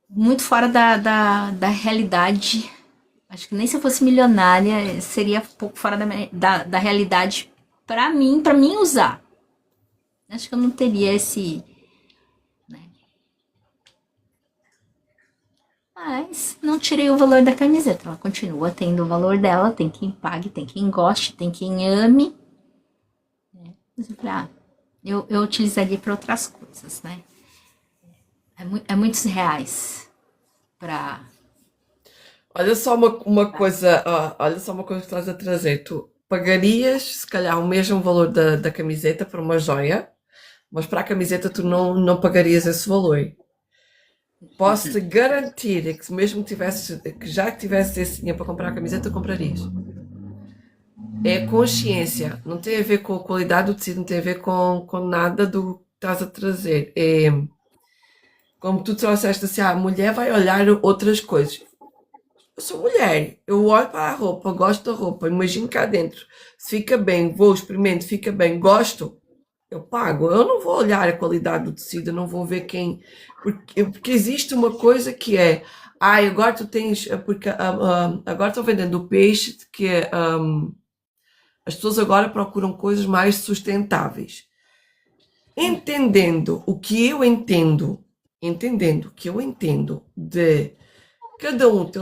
muito fora da realidade. Acho que nem se eu fosse milionária seria um pouco fora da realidade para mim usar. Acho que eu não teria esse. Mas não tirei o valor da camiseta. Ela continua tendo o valor dela. Tem quem pague, tem quem goste, tem quem ame. Mas eu falei, eu utilizaria para outras coisas, né? É muitos reais para. Olha só uma coisa, olha só uma coisa que estás a trazer. Tu pagarias, se calhar, o mesmo valor da camiseta para uma joia, mas para a camiseta tu não pagarias esse valor. Posso-te garantir que se mesmo que tivesse esse dinheiro para comprar a camiseta, comprarias. É consciência, não tem a ver com a qualidade do tecido, não tem a ver com nada do que estás a trazer. É, como tu trouxeste assim, a mulher vai olhar outras coisas. Eu sou mulher, eu olho para a roupa, gosto da roupa, imagino cá dentro. Se fica bem, vou, experimento, fica bem, gosto, eu pago. Eu não vou olhar a qualidade do tecido, eu não vou ver quem. Porque existe uma coisa que é. Ai, agora tu tens. Porque agora estão vendendo o peixe, que é. As pessoas agora procuram coisas mais sustentáveis. Entendendo o que eu entendo, de cada um ter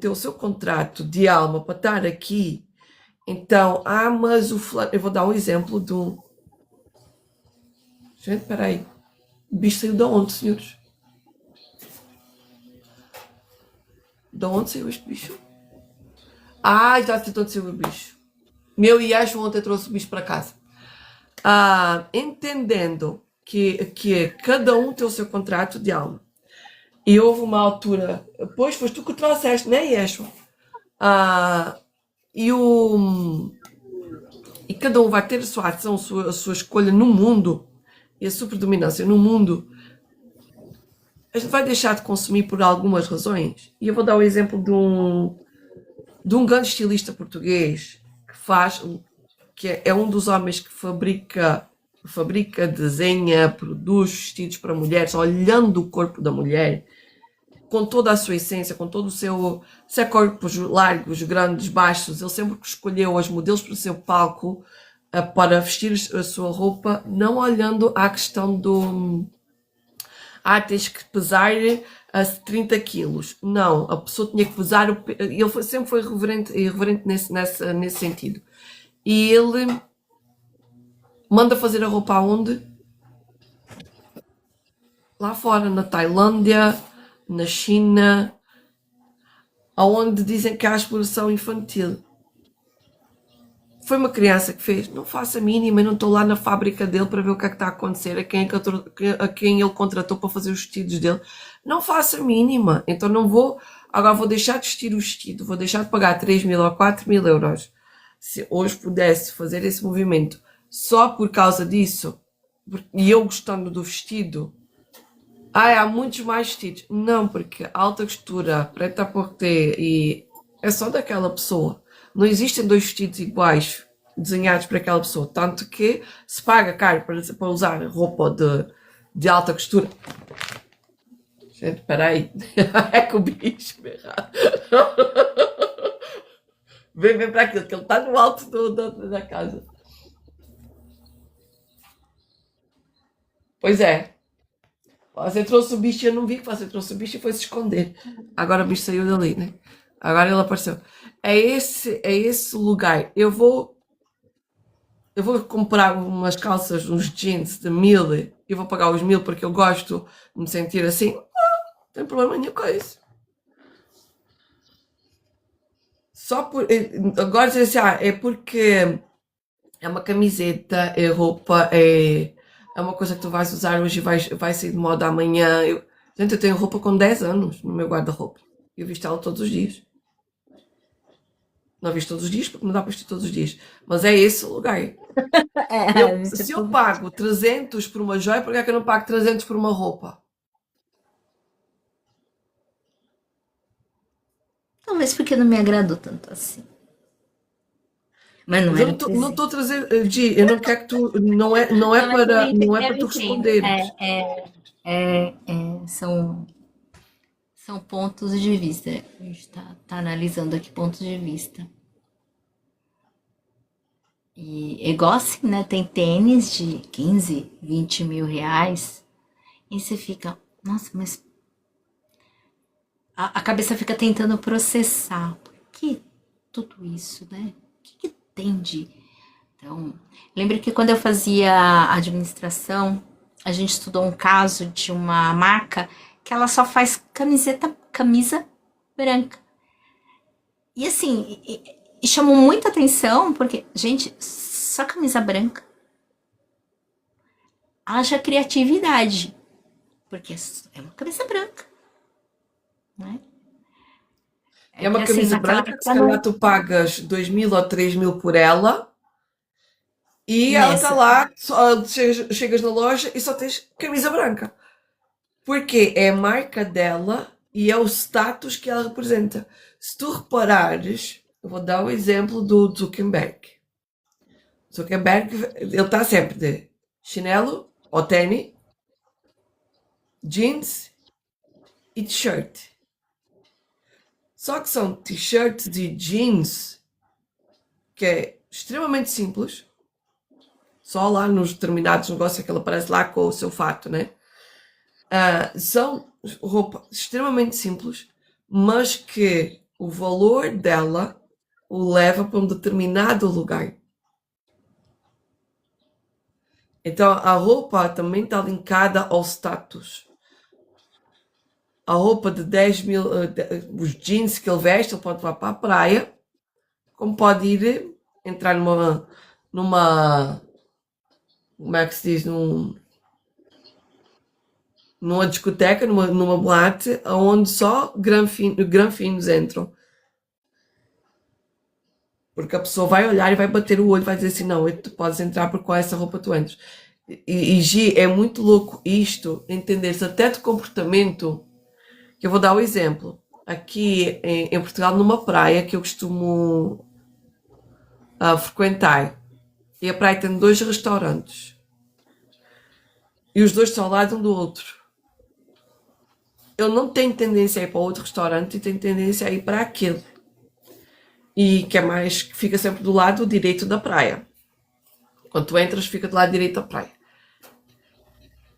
o seu contrato de alma para estar aqui. Então, mas o fulano. Eu vou dar um exemplo de um. Gente, peraí. O bicho saiu de onde, senhores? De onde saiu este bicho? Já sei de onde saiu o bicho. Meu Iacho ontem trouxe o bicho para casa. Entendendo que cada um tem o seu contrato de alma. E houve uma altura. Pois, foste tu que trouxeste, né, Iacho? E cada um vai ter a sua ação, a sua escolha no mundo e a sua predominância no mundo. A gente vai deixar de consumir por algumas razões. E eu vou dar o exemplo de um grande estilista português que é um dos homens que fabrica, desenha, produz vestidos para mulheres, olhando o corpo da mulher, com toda a sua essência, com todo o seu. Se é corpos largos, grandes, baixos, ele sempre escolheu os modelos para o seu palco para vestir a sua roupa, não olhando à questão do. Tens que pesar 30 quilos. Não, a pessoa tinha que pesar. Ele sempre foi irreverente nesse sentido. E ele manda fazer a roupa aonde? Lá fora, na Tailândia, na China, aonde dizem que há exploração infantil. Foi uma criança que fez, não faço a mínima, eu não estou lá na fábrica dele para ver o que é que está a acontecer, a quem ele contratou para fazer os vestidos dele. Não faço a mínima, então não vou, agora vou deixar de vestir o vestido, vou deixar de pagar 3.000 ou 4.000 euros. Se hoje pudesse fazer esse movimento só por causa disso, e eu gostando do vestido, há muitos mais vestidos. Não, porque alta costura, preta à porter e é só daquela pessoa. Não existem dois vestidos iguais desenhados para aquela pessoa. Tanto que se paga caro para usar roupa de alta costura. Gente, peraí. É que o bicho me errado. Vem para aquilo, que ele está no alto da casa. Pois é. Você trouxe o bicho e eu não vi que você trouxe o bicho e foi se esconder. Agora o bicho saiu dali, né? Agora ele apareceu. É esse lugar. Eu vou comprar umas calças, uns jeans de 1.000 e vou pagar os 1.000 porque eu gosto de me sentir assim. Não tem problema nenhum com isso. Só por. Agora dizer assim, é porque é uma camiseta, é roupa, é uma coisa que tu vais usar hoje e vai sair de moda amanhã. Gente, eu tenho roupa com 10 anos no meu guarda-roupa. Eu visto ela todos os dias. Não visto todos os dias porque não dá para vestir todos os dias. Mas é esse o lugar. Se eu pago 300 por uma joia, por que é que eu não pago 300 por uma roupa? Talvez porque não me agradou tanto assim. Mas não Mas eu era não estou a trazer, Gi, eu não quero que tu, não é Não, para eu tu entendo. responderes. São pontos de vista. A gente tá analisando aqui pontos de vista. E é igual assim, né? Tem tênis de 15, 20 mil reais. E você fica, nossa, mas a cabeça fica tentando processar. Por que tudo isso, né? O que tem de. Então, lembro que quando eu fazia administração, a gente estudou um caso de uma marca que ela só faz camisa branca. E assim, e chamou muita atenção porque, gente, só camisa branca. Haja criatividade, porque é uma camisa branca, né? É Que uma assim, camisa naquela branca que se época calhar não. tu pagas 2.000 ou 3.000 por ela e ela está Nessa. lá, chegas na loja e só tens camisa branca. Porque é a marca dela e é o status que ela representa. Se tu reparares, eu vou dar o exemplo do Zuckerberg. Zuckerberg, ele está sempre de chinelo ou tênis, jeans e t-shirt. Só que são t-shirts e jeans que é extremamente simples. Só lá nos determinados negócios é que ele aparece lá com o seu fato, né? São roupa extremamente simples, mas que o valor dela o leva para um determinado lugar. Então a roupa também está linkada ao status. A roupa de 10.000, os jeans que ele veste, ele pode levar para a praia, como pode ir entrar numa como é que se diz, numa discoteca, numa boate, onde só granfinos entram. Porque a pessoa vai olhar e vai bater o olho e vai dizer assim, não, tu podes entrar porque com essa roupa tu entras. E Gi, é muito louco isto, entender-se até de comportamento, que eu vou dar o exemplo. Aqui em Portugal, numa praia que eu costumo frequentar, e a praia tem 2 restaurantes. E os dois estão ao lado um do outro. Eu não tenho tendência a ir para outro restaurante e tenho tendência a ir para aquele. E que é mais, que fica sempre do lado direito da praia. Quando tu entras, fica do lado direito da praia.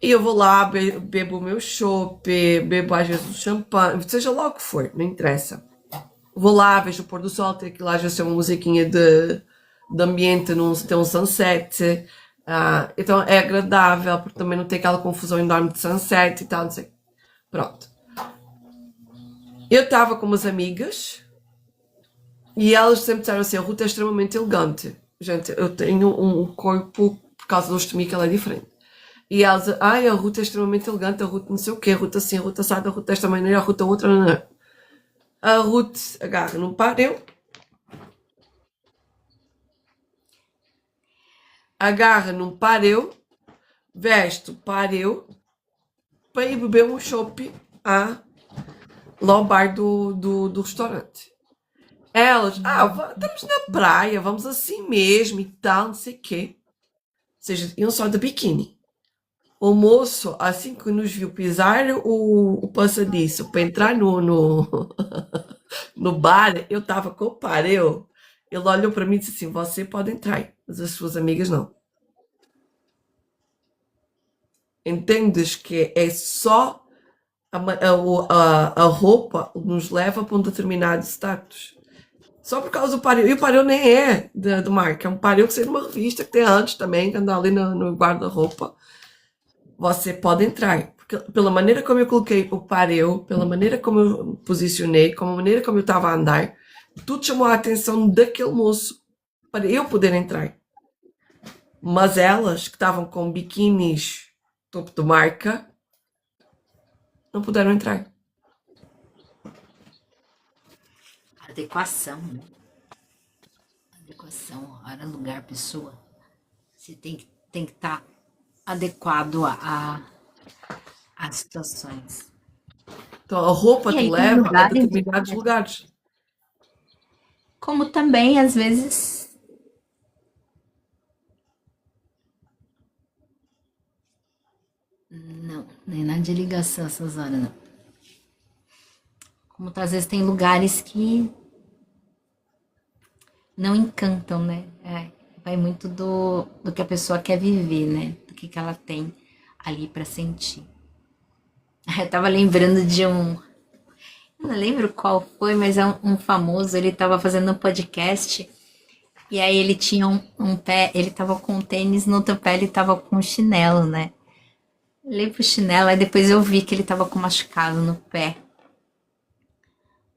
E eu vou lá, bebo o meu chopp, bebo às vezes o champanhe, seja lá o que for, não interessa. Vou lá, vejo o pôr do sol, tem aquilo às vezes uma musiquinha de ambiente, tem um sunset. Então é agradável, porque também não tem aquela confusão enorme de sunset e tal, não sei. Pronto. Eu estava com umas amigas e elas sempre disseram assim, a Ruth é extremamente elegante. Gente, eu tenho um corpo, por causa do osteomi, que ela é diferente. E elas, ai, a Ruth é extremamente elegante, a Ruth não sei o quê, a Ruth assim, a Ruth assada, a Ruth desta maneira, a Ruth a outra, não, não. A Ruth agarra num pareu, veste o pareu, para ir beber um chopp lá ao bar do restaurante. Elas, estamos na praia, vamos assim mesmo e tal, não sei o quê. Ou seja, iam só de biquíni. O moço, assim que nos viu pisar o passadiço para entrar no bar, eu estava com o pareu. Ele olhou para mim e disse assim: Você pode entrar, mas as suas amigas não. Entendes que é só a roupa nos leva para um determinado status. Só por causa do pareu. E o pareu nem é do marca, é um pareu que saiu numa revista que tem antes também, que anda ali no guarda-roupa. Você pode entrar. Porque pela maneira como eu coloquei o pareu, pela maneira como eu me posicionei, como a maneira como eu estava a andar, tudo chamou a atenção daquele moço para eu poder entrar. Mas elas, que estavam com biquínis topo de marca, não puderam entrar. Adequação, né? Adequação, hora, lugar, pessoa. Você tem que estar adequado às situações. Então a roupa E te aí tem leva a lugares, determinados lugares. como também, às vezes, não, nem na de ligação essas horas, não. Como às vezes tem lugares que não encantam, né? Vai muito do que a pessoa quer viver, né? Do que ela tem ali pra sentir. Eu tava lembrando de um. Eu não lembro qual foi, mas é um famoso. Ele tava fazendo um podcast. E aí ele tinha um pé. Ele tava com um tênis, no outro pé ele tava com um chinelo, né? Eu olhei pro chinelo, aí depois eu vi que ele tava com machucado no pé.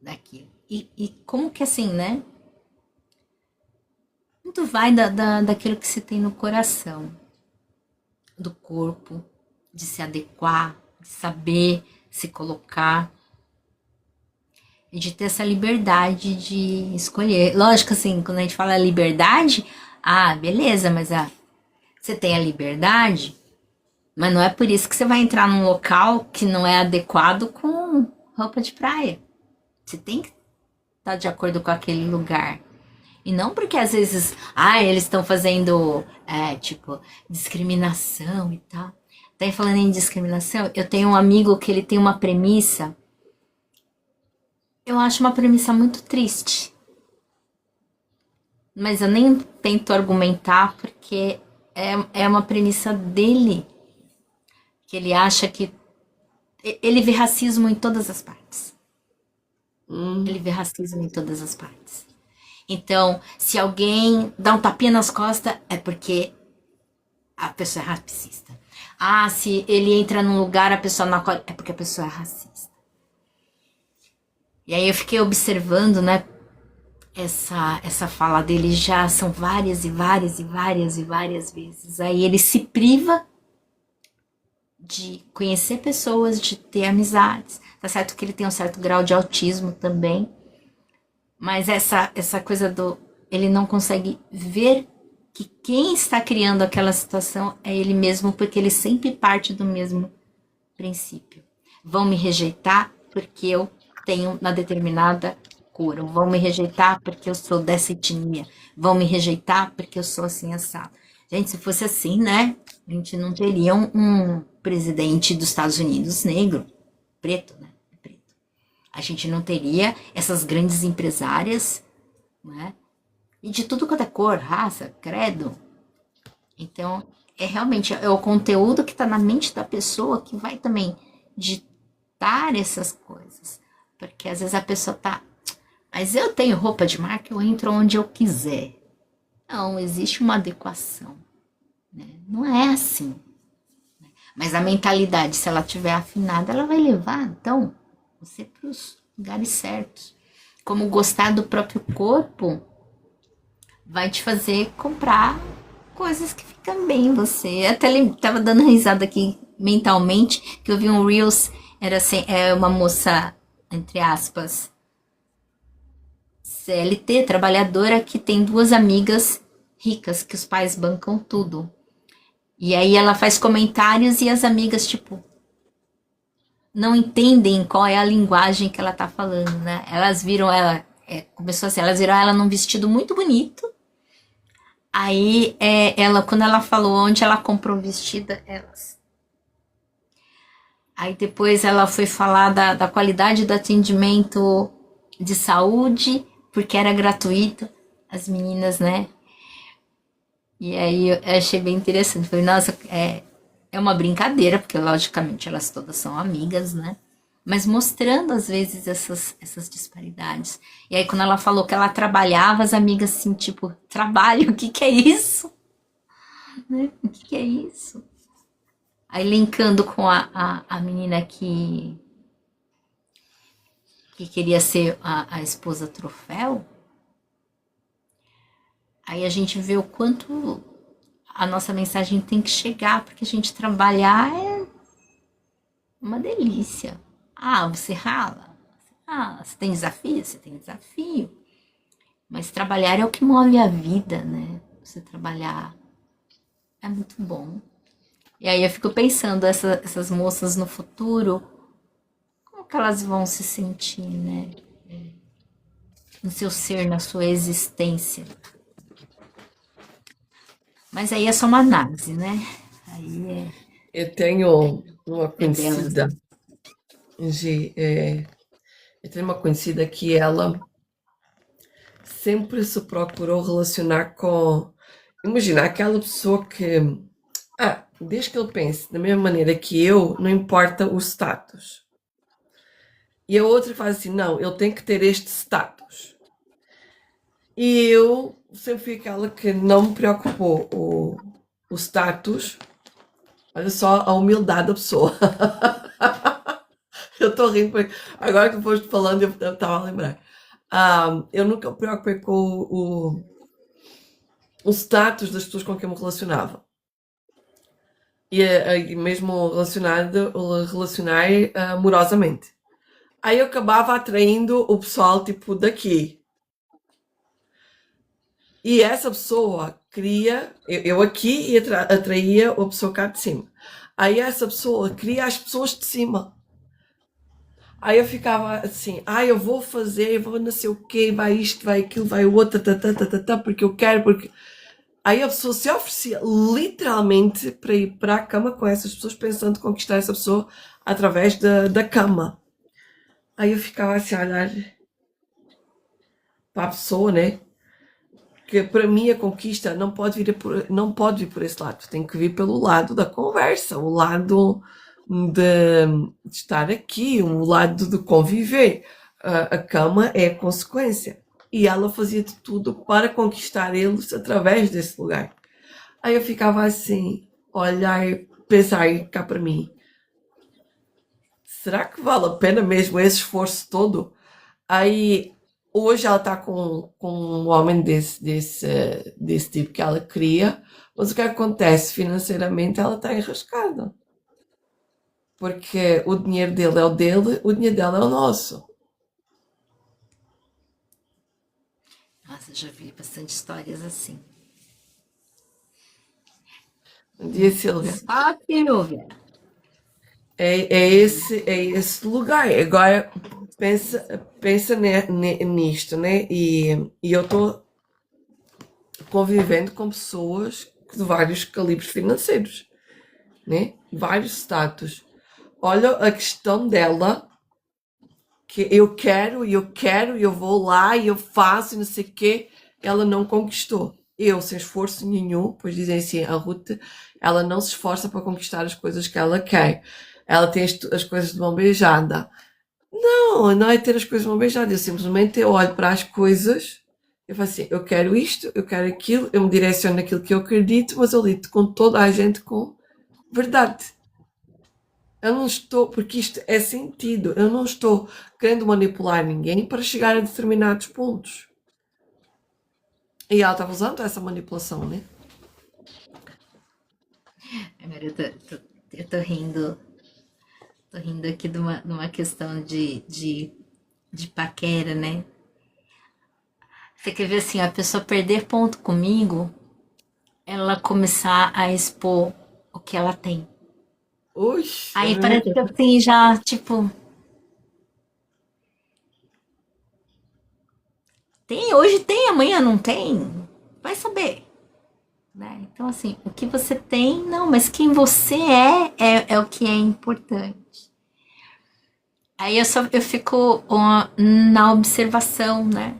Daquilo. E como que assim, né? Muito vai daquilo que se tem no coração, do corpo, de se adequar, de saber se colocar e de ter essa liberdade de escolher. Lógico, assim, quando a gente fala liberdade, beleza, mas você tem a liberdade, mas não é por isso que você vai entrar num local que não é adequado com roupa de praia. Você tem que estar de acordo com aquele lugar. E não porque às vezes, eles estão fazendo, tipo, discriminação e tal. Tá falando em discriminação, eu tenho um amigo que ele tem uma premissa, eu acho uma premissa muito triste. Mas eu nem tento argumentar porque é uma premissa dele. Que ele acha que ele vê racismo em todas as partes. Ele vê racismo em todas as partes. Então, se alguém dá um tapinha nas costas, é porque a pessoa é racista. Se ele entra num lugar, a pessoa não acolhe, é porque a pessoa é racista. E aí eu fiquei observando, né, essa fala dele já são várias e várias e várias e várias vezes. Aí ele se priva de conhecer pessoas, de ter amizades. Tá certo que ele tem um certo grau de autismo também, mas essa coisa ele não consegue ver que quem está criando aquela situação é ele mesmo, porque ele sempre parte do mesmo princípio. Vão me rejeitar porque eu tenho uma determinada cor, ou vão me rejeitar porque eu sou dessa etnia, vão me rejeitar porque eu sou assim assado. Gente, se fosse assim, né, a gente não teria um presidente dos Estados Unidos negro, preto, né, preto. A gente não teria essas grandes empresárias, né, e de tudo quanto é cor, raça, credo. Então, realmente o conteúdo que está na mente da pessoa que vai também ditar essas coisas. Porque às vezes a pessoa tá, mas eu tenho roupa de marca, eu entro onde eu quiser. Não, existe uma adequação, né? Não é assim. Mas a mentalidade, se ela tiver afinada, ela vai levar, então, você para os lugares certos. Como gostar do próprio corpo, vai te fazer comprar coisas que ficam bem em você. Até tava dando risada aqui mentalmente, que eu vi um Reels, era assim, uma moça, entre aspas, CLT, trabalhadora, que tem duas amigas ricas, que os pais bancam tudo. E aí ela faz comentários e as amigas, tipo, não entendem qual é a linguagem que ela tá falando, né? Elas viram ela, começou assim, elas viram ela num vestido muito bonito. Aí ela, quando ela falou onde ela comprou o vestido, elas. Aí depois ela foi falar da qualidade do atendimento de saúde, porque era gratuito, as meninas, né? E aí eu achei bem interessante. Falei, nossa, é uma brincadeira, porque logicamente elas todas são amigas, né? Mas mostrando às vezes essas disparidades. E aí quando ela falou que ela trabalhava, as amigas assim, tipo, trabalho, o que que é isso? Né? O que que é isso? Aí linkando com a menina que queria ser a esposa troféu, aí a gente vê o quanto a nossa mensagem tem que chegar, porque a gente trabalhar é uma delícia. Ah, você rala? Ah, você tem desafio? Você tem desafio. Mas trabalhar é o que move a vida, né? Você trabalhar é muito bom. E aí eu fico pensando, essas moças no futuro, como que elas vão se sentir, né? No seu ser, na sua existência. Mas aí é só uma análise, né? Aí Eu tenho uma é delas. conhecida, Gi, eu tenho uma conhecida que ela sempre se procurou relacionar com. Imagina, aquela pessoa que. Desde que ele pense da mesma maneira que eu, não importa o status. E a outra faz assim: não, ele tem que ter este status. E eu sempre fui aquela que não me preocupou o status. Olha só a humildade da pessoa. Eu estou rindo porque agora que foste falando, eu estava a lembrar. Eu nunca me preocupei com o status das pessoas com quem me relacionava. E mesmo relacionar amorosamente. Aí eu acabava atraindo o pessoal tipo daqui. E essa pessoa queria, eu aqui e atraía a pessoa cá de cima. Aí essa pessoa queria as pessoas de cima. Aí eu ficava assim, eu vou fazer, eu vou não sei o quê, vai isto, vai aquilo, vai o outro, porque eu quero, porque. Aí a pessoa se oferecia literalmente para ir para a cama com essas pessoas, pensando conquistar essa pessoa através da cama. Aí eu ficava assim a olhar para a pessoa, né? Que para mim a conquista não pode vir por esse lado, tem que vir pelo lado da conversa, o lado de estar aqui, o lado de conviver. A cama é a consequência. E ela fazia de tudo para conquistar eles através desse lugar. Aí eu ficava assim, olhar, pensar cá para mim, será que vale a pena mesmo esse esforço todo? Aí hoje ela está com um homem desse tipo que ela queria, mas o que acontece financeiramente ela está enrascada. Porque o dinheiro dele é o dele, o dinheiro dela é o nosso. Nossa, eu já vi bastante histórias assim. Um dia, Silvia, Só que ouve. é esse lugar. Agora pensa nisto, né? E eu estou convivendo com pessoas de vários calibres financeiros, né? Vários status. Olha a questão dela, que eu quero, eu vou lá e eu faço e não sei o quê. Ela não conquistou. Eu, sem esforço nenhum, pois dizem assim, a Ruth, ela não se esforça para conquistar as coisas que ela quer. Ela tem as coisas de mão beijada. Não, não é ter as coisas de mão beijada. Eu simplesmente olho para as coisas, eu faço assim, eu quero isto, eu quero aquilo, eu me direciono naquilo que eu acredito, mas eu lido com toda a gente com verdade. Eu não estou, porque isto é sentido, eu não estou querendo manipular ninguém para chegar a determinados pontos. E ela estava usando essa manipulação, né? Agora eu tô rindo aqui de uma questão de paquera, né? Você quer ver assim, a pessoa perder ponto comigo, ela começar a expor o que ela tem. Oxe, é a Aí mesma parece que coisa. assim, já, tipo, tem, hoje tem, amanhã não tem. Vai saber, né? Então, assim, o que você tem, não, mas quem você é o que é importante. Aí eu fico na observação, né,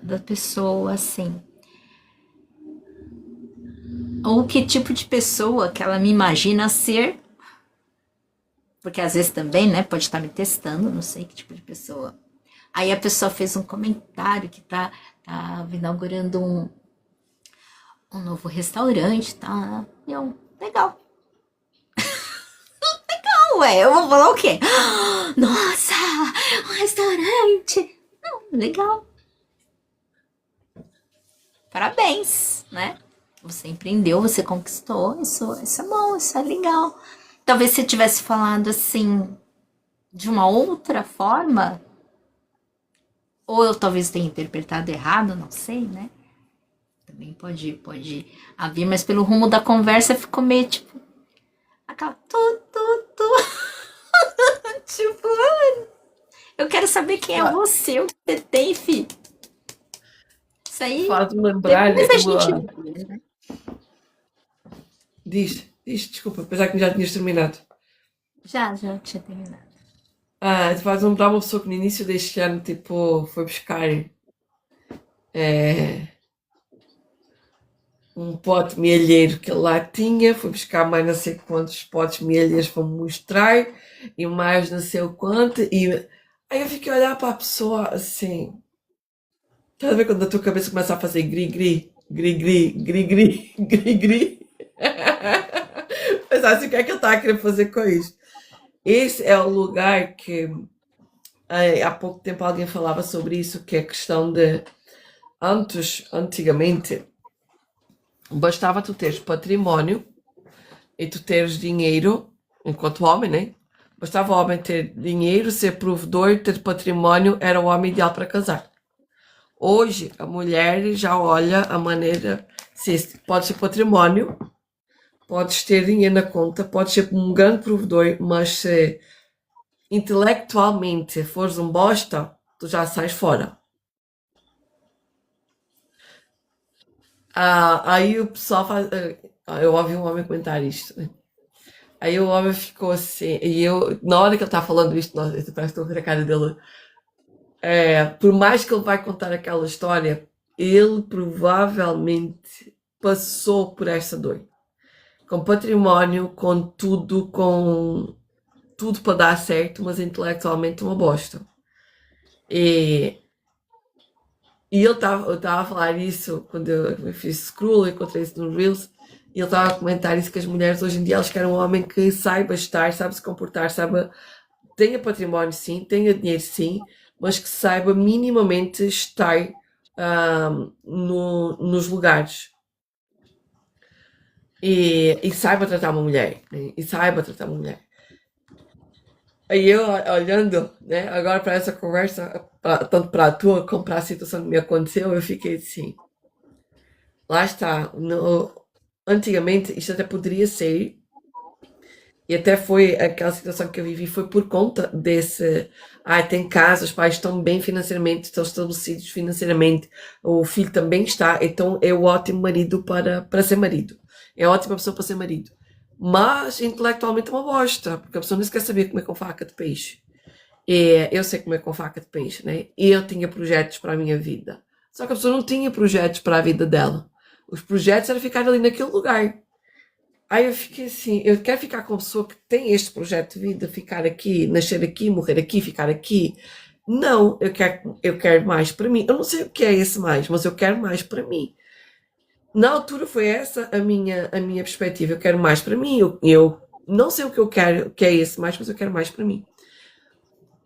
da pessoa, assim. Ou que tipo de pessoa que ela me imagina ser, porque às vezes também, né, pode estar me testando, não sei que tipo de pessoa. Aí a pessoa fez um comentário que tá inaugurando um novo restaurante, tá? E eu, legal. Não, ué, eu vou falar o quê? Nossa, um restaurante. Não, legal. Parabéns, né? Você empreendeu, você conquistou, isso é bom, isso é legal. Talvez se tivesse falado assim de uma outra forma, ou eu talvez tenha interpretado errado, não sei, né? Também pode haver, mas pelo rumo da conversa ficou meio tipo aquela tipo, eu quero saber quem é Fa- você, o que você tem, filho. Isso aí Faz-me lembrar depois a gente uma. vê, né? Diz, desculpa, apesar que já tinhas terminado. Já tinha terminado. Faz-me lembrar uma pessoa que no início deste ano, tipo, foi buscar eh, um pote mielheiro que ele lá tinha, foi buscar mais não sei quantos potes mielheiros para me mostrar, e mais não sei o quanto, e aí eu fiquei a olhar para a pessoa assim, estás a ver quando a tua cabeça começa a fazer gri-gri, gri-gri, gri-gri, gri-gri? Pensar assim, o que é que ele está a querer fazer com isto? Esse é o lugar que há pouco tempo alguém falava sobre isso, que é a questão de antigamente, bastava tu teres património e tu teres dinheiro, enquanto homem, né? Bastava o homem ter dinheiro, ser provedor, ter património, era o homem ideal para casar. Hoje, a mulher já olha a maneira, se pode ser património, podes ter dinheiro na conta, podes ser um grande provedor, mas se intelectualmente fores um bosta, tu já sais fora. Aí o pessoal faz. Eu ouvi um homem comentar isto, né? Aí o homem ficou assim, e eu, na hora que ele está falando isto, nossa, eu parece que estou a ver a cara dele. Por mais que ele vai contar aquela história, ele provavelmente passou por essa dor. Com património, com tudo para dar certo, mas intelectualmente uma bosta. E, e eu estava a falar isso quando eu fiz scroll, eu encontrei isso no Reels, e ele estava a comentar isso que as mulheres hoje em dia elas querem um homem que saiba estar, sabe se comportar, saiba, tenha património sim, tenha dinheiro sim, mas que saiba minimamente estar nos lugares. E saiba tratar uma mulher, né? E saiba tratar uma mulher. Aí eu olhando, né, agora para essa conversa, tanto para a tua como para a situação que me aconteceu, eu fiquei assim, lá está, antigamente isto até poderia ser, e até foi aquela situação que eu vivi, foi por conta desse, tem casa, os pais estão bem financeiramente, estão estabelecidos financeiramente, o filho também está, então é o ótimo marido para ser marido, é a ótima pessoa para ser marido. Mas intelectualmente é uma bosta, porque a pessoa nem sequer sabia comer com faca de peixe. E eu sei comer com faca de peixe, né? E eu tinha projetos para a minha vida. Só que a pessoa não tinha projetos para a vida dela. Os projetos era ficar ali naquele lugar. Aí eu fiquei assim, eu quero ficar com a pessoa que tem este projeto de vida, ficar aqui, nascer aqui, morrer aqui, ficar aqui. Não, eu quero mais para mim. Eu não sei o que é esse mais, mas eu quero mais para mim. Na altura foi essa a minha perspectiva. Eu quero mais para mim. Eu não sei o que eu quero, o que é esse mais, mas eu quero mais para mim.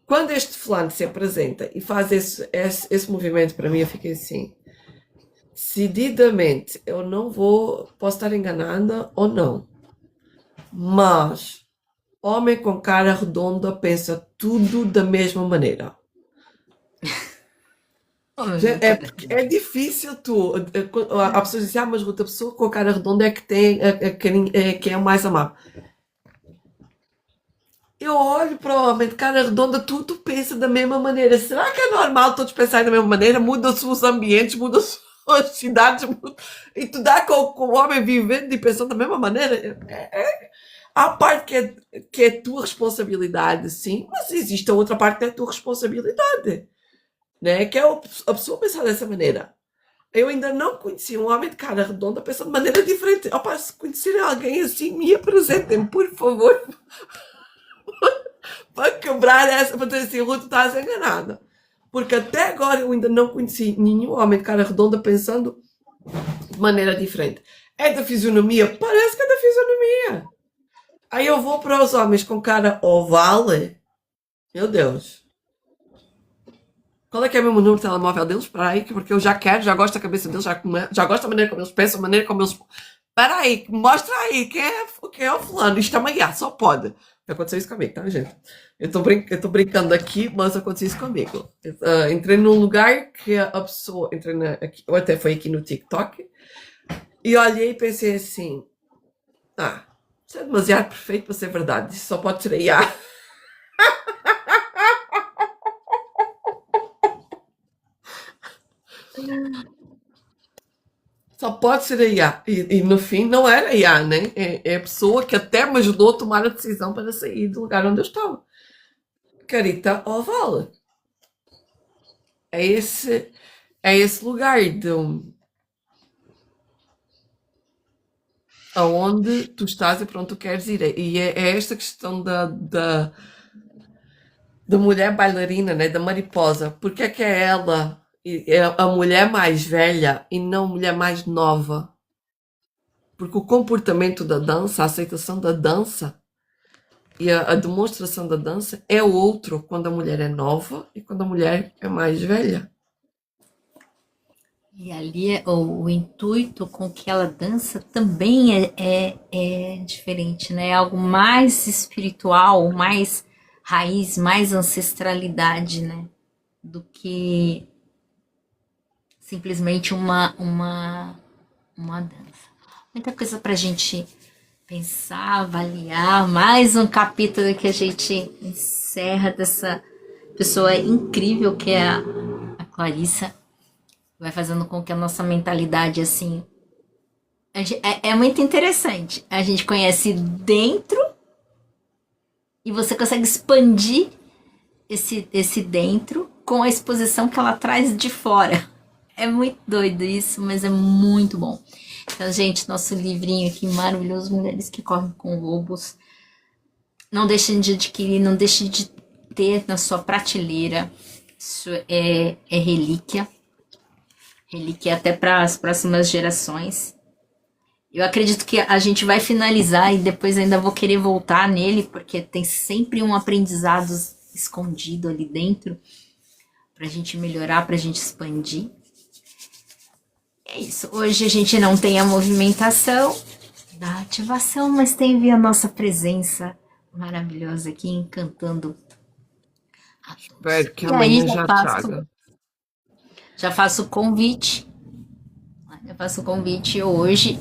Quando este fulano se apresenta e faz esse movimento para mim, eu fiquei assim. decididamente, eu não vou, posso estar enganada ou não, mas homem com cara redonda pensa tudo da mesma maneira. Homem, É cara. porque é difícil tu. A pessoa diz, mas outra pessoa com a cara redonda é que tem que é mais amável. Eu olho para o homem de cara redonda, tudo pensa da mesma maneira. Será que é normal todos pensarem da mesma maneira? Mudam-se os ambientes, mudam-se as cidades, e tu dá com o homem vivendo e pensando da mesma maneira? Há a parte que é tua responsabilidade, sim, mas existe a outra parte que é a tua responsabilidade, né? Que é a pessoa pensar dessa maneira. Eu ainda não conheci um homem de cara redonda pensando de maneira diferente. Opa, se conhecerem alguém assim, me apresentem, por favor, para quebrar essa, para dizer assim, Ruth, tu estás enganada. Porque até agora eu ainda não conheci nenhum homem de cara redonda pensando de maneira diferente. É da fisionomia? Parece que é da fisionomia. Aí eu vou para os homens com cara oval. Meu Deus. Qual é que é o meu número de telemóvel deles? Espera aí, porque eu já quero, já gosto da cabeça deles, já gosto da maneira como eles pensam, da maneira como eles. Espera aí, mostra aí, quem é o fulano? Isto é uma IA, só pode. Aconteceu isso comigo, tá, gente? Eu tô brincando aqui, mas aconteceu isso comigo. Entrei num lugar que a pessoa. Aqui, ou até foi aqui no TikTok, e olhei e pensei assim: isso é demasiado perfeito para ser verdade, isso só pode ser IA. Só pode ser a IA. E no fim não era a IA, né? É a pessoa que até me ajudou a tomar a decisão para sair do lugar onde eu estava. Carita oval. É esse, é esse lugar aonde tu estás e para onde tu queres ir. E é esta questão da mulher bailarina, né? Da mariposa. Porque é que é ela é a mulher mais velha e não a mulher mais nova? Porque o comportamento da dança, a aceitação da dança e a demonstração da dança é outro quando a mulher é nova e quando a mulher é mais velha. E ali o intuito com que ela dança também é diferente, né? É algo mais espiritual, mais raiz, mais ancestralidade, né? Do que simplesmente uma dança. Muita coisa pra gente pensar, avaliar. Mais um capítulo que a gente encerra dessa pessoa incrível que é a Clarissa. Vai fazendo com que a nossa mentalidade, assim. É muito interessante. A gente conhece dentro e você consegue expandir esse dentro com a exposição que ela traz de fora. É muito doido isso, mas é muito bom. Então, gente, nosso livrinho aqui maravilhoso, Mulheres que Correm com Lobos. Não deixem de adquirir, não deixem de ter na sua prateleira. Isso é relíquia. Relíquia até para as próximas gerações. Eu acredito que a gente vai finalizar e depois ainda vou querer voltar nele, porque tem sempre um aprendizado escondido ali dentro pra gente melhorar, pra gente expandir. É isso. Hoje a gente não tem a movimentação da ativação, mas tem a nossa presença maravilhosa aqui encantando a todos. Espero que E aí amanhã já traga. já faço o convite. Eu faço o convite hoje,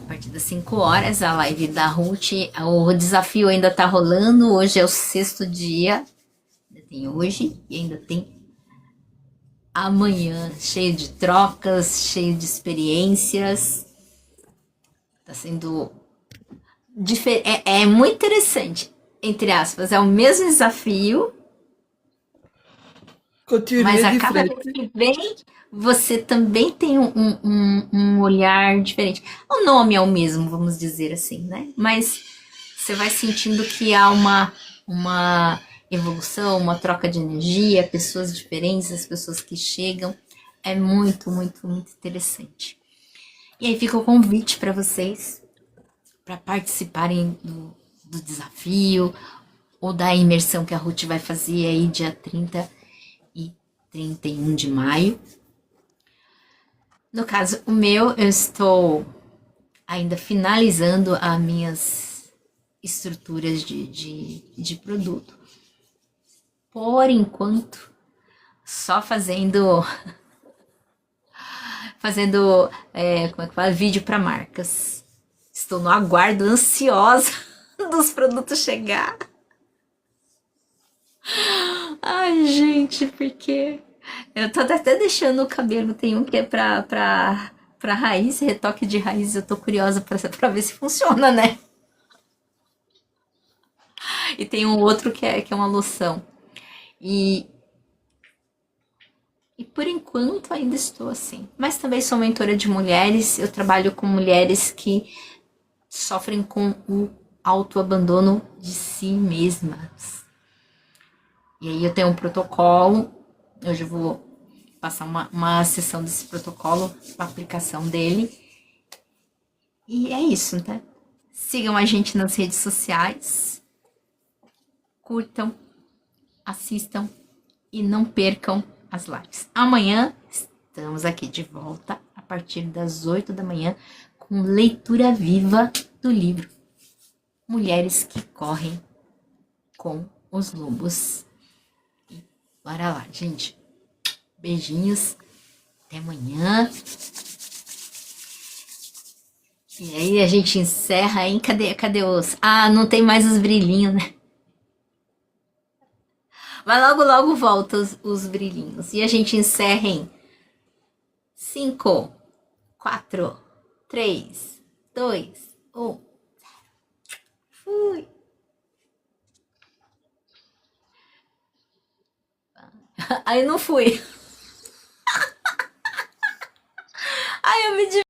a partir das 5 horas, a live da Ruth. O desafio ainda tá rolando. Hoje é o 6º dia. Ainda tem hoje e ainda tem amanhã, cheio de trocas, cheio de experiências. Tá sendo é muito interessante, entre aspas, é o mesmo desafio, Com mas teoria a cada vez diferente. que vem, você também tem um olhar diferente. O nome é o mesmo, vamos dizer assim, né? Mas você vai sentindo que há uma evolução, uma troca de energia, pessoas diferentes, as pessoas que chegam. É muito, muito, muito interessante. E aí fica o convite para vocês para participarem do desafio ou da imersão que a Ruth vai fazer aí dia 30 e 31 de maio. No caso, o meu, eu estou ainda finalizando as minhas estruturas de produto. Por enquanto, só fazendo como é que fala? Vídeo para marcas. Estou no aguardo ansiosa dos produtos chegar. Ai, gente, porque eu tô até deixando o cabelo, tem um que é pra raiz, retoque de raiz, eu tô curiosa pra ver se funciona, né? E tem um outro que é uma loção. E, e por enquanto ainda estou assim. Mas também sou mentora de mulheres, eu trabalho com mulheres que sofrem com o autoabandono de si mesmas. E aí eu tenho um protocolo, hoje eu vou passar uma sessão desse protocolo, a aplicação dele. E é isso, né? Sigam a gente nas redes sociais, curtam, assistam e não percam as lives. Amanhã estamos aqui de volta a partir das 8 da manhã com leitura viva do livro Mulheres que Correm com os Lobos. Bora lá, gente. Beijinhos. Até amanhã. E aí a gente encerra, hein? Cadê os... Ah, não tem mais os brilhinhos, né? Mas logo, logo volta os brilhinhos. E a gente encerra em 5, 4, 3, 2, 1. Fui. Aí não fui.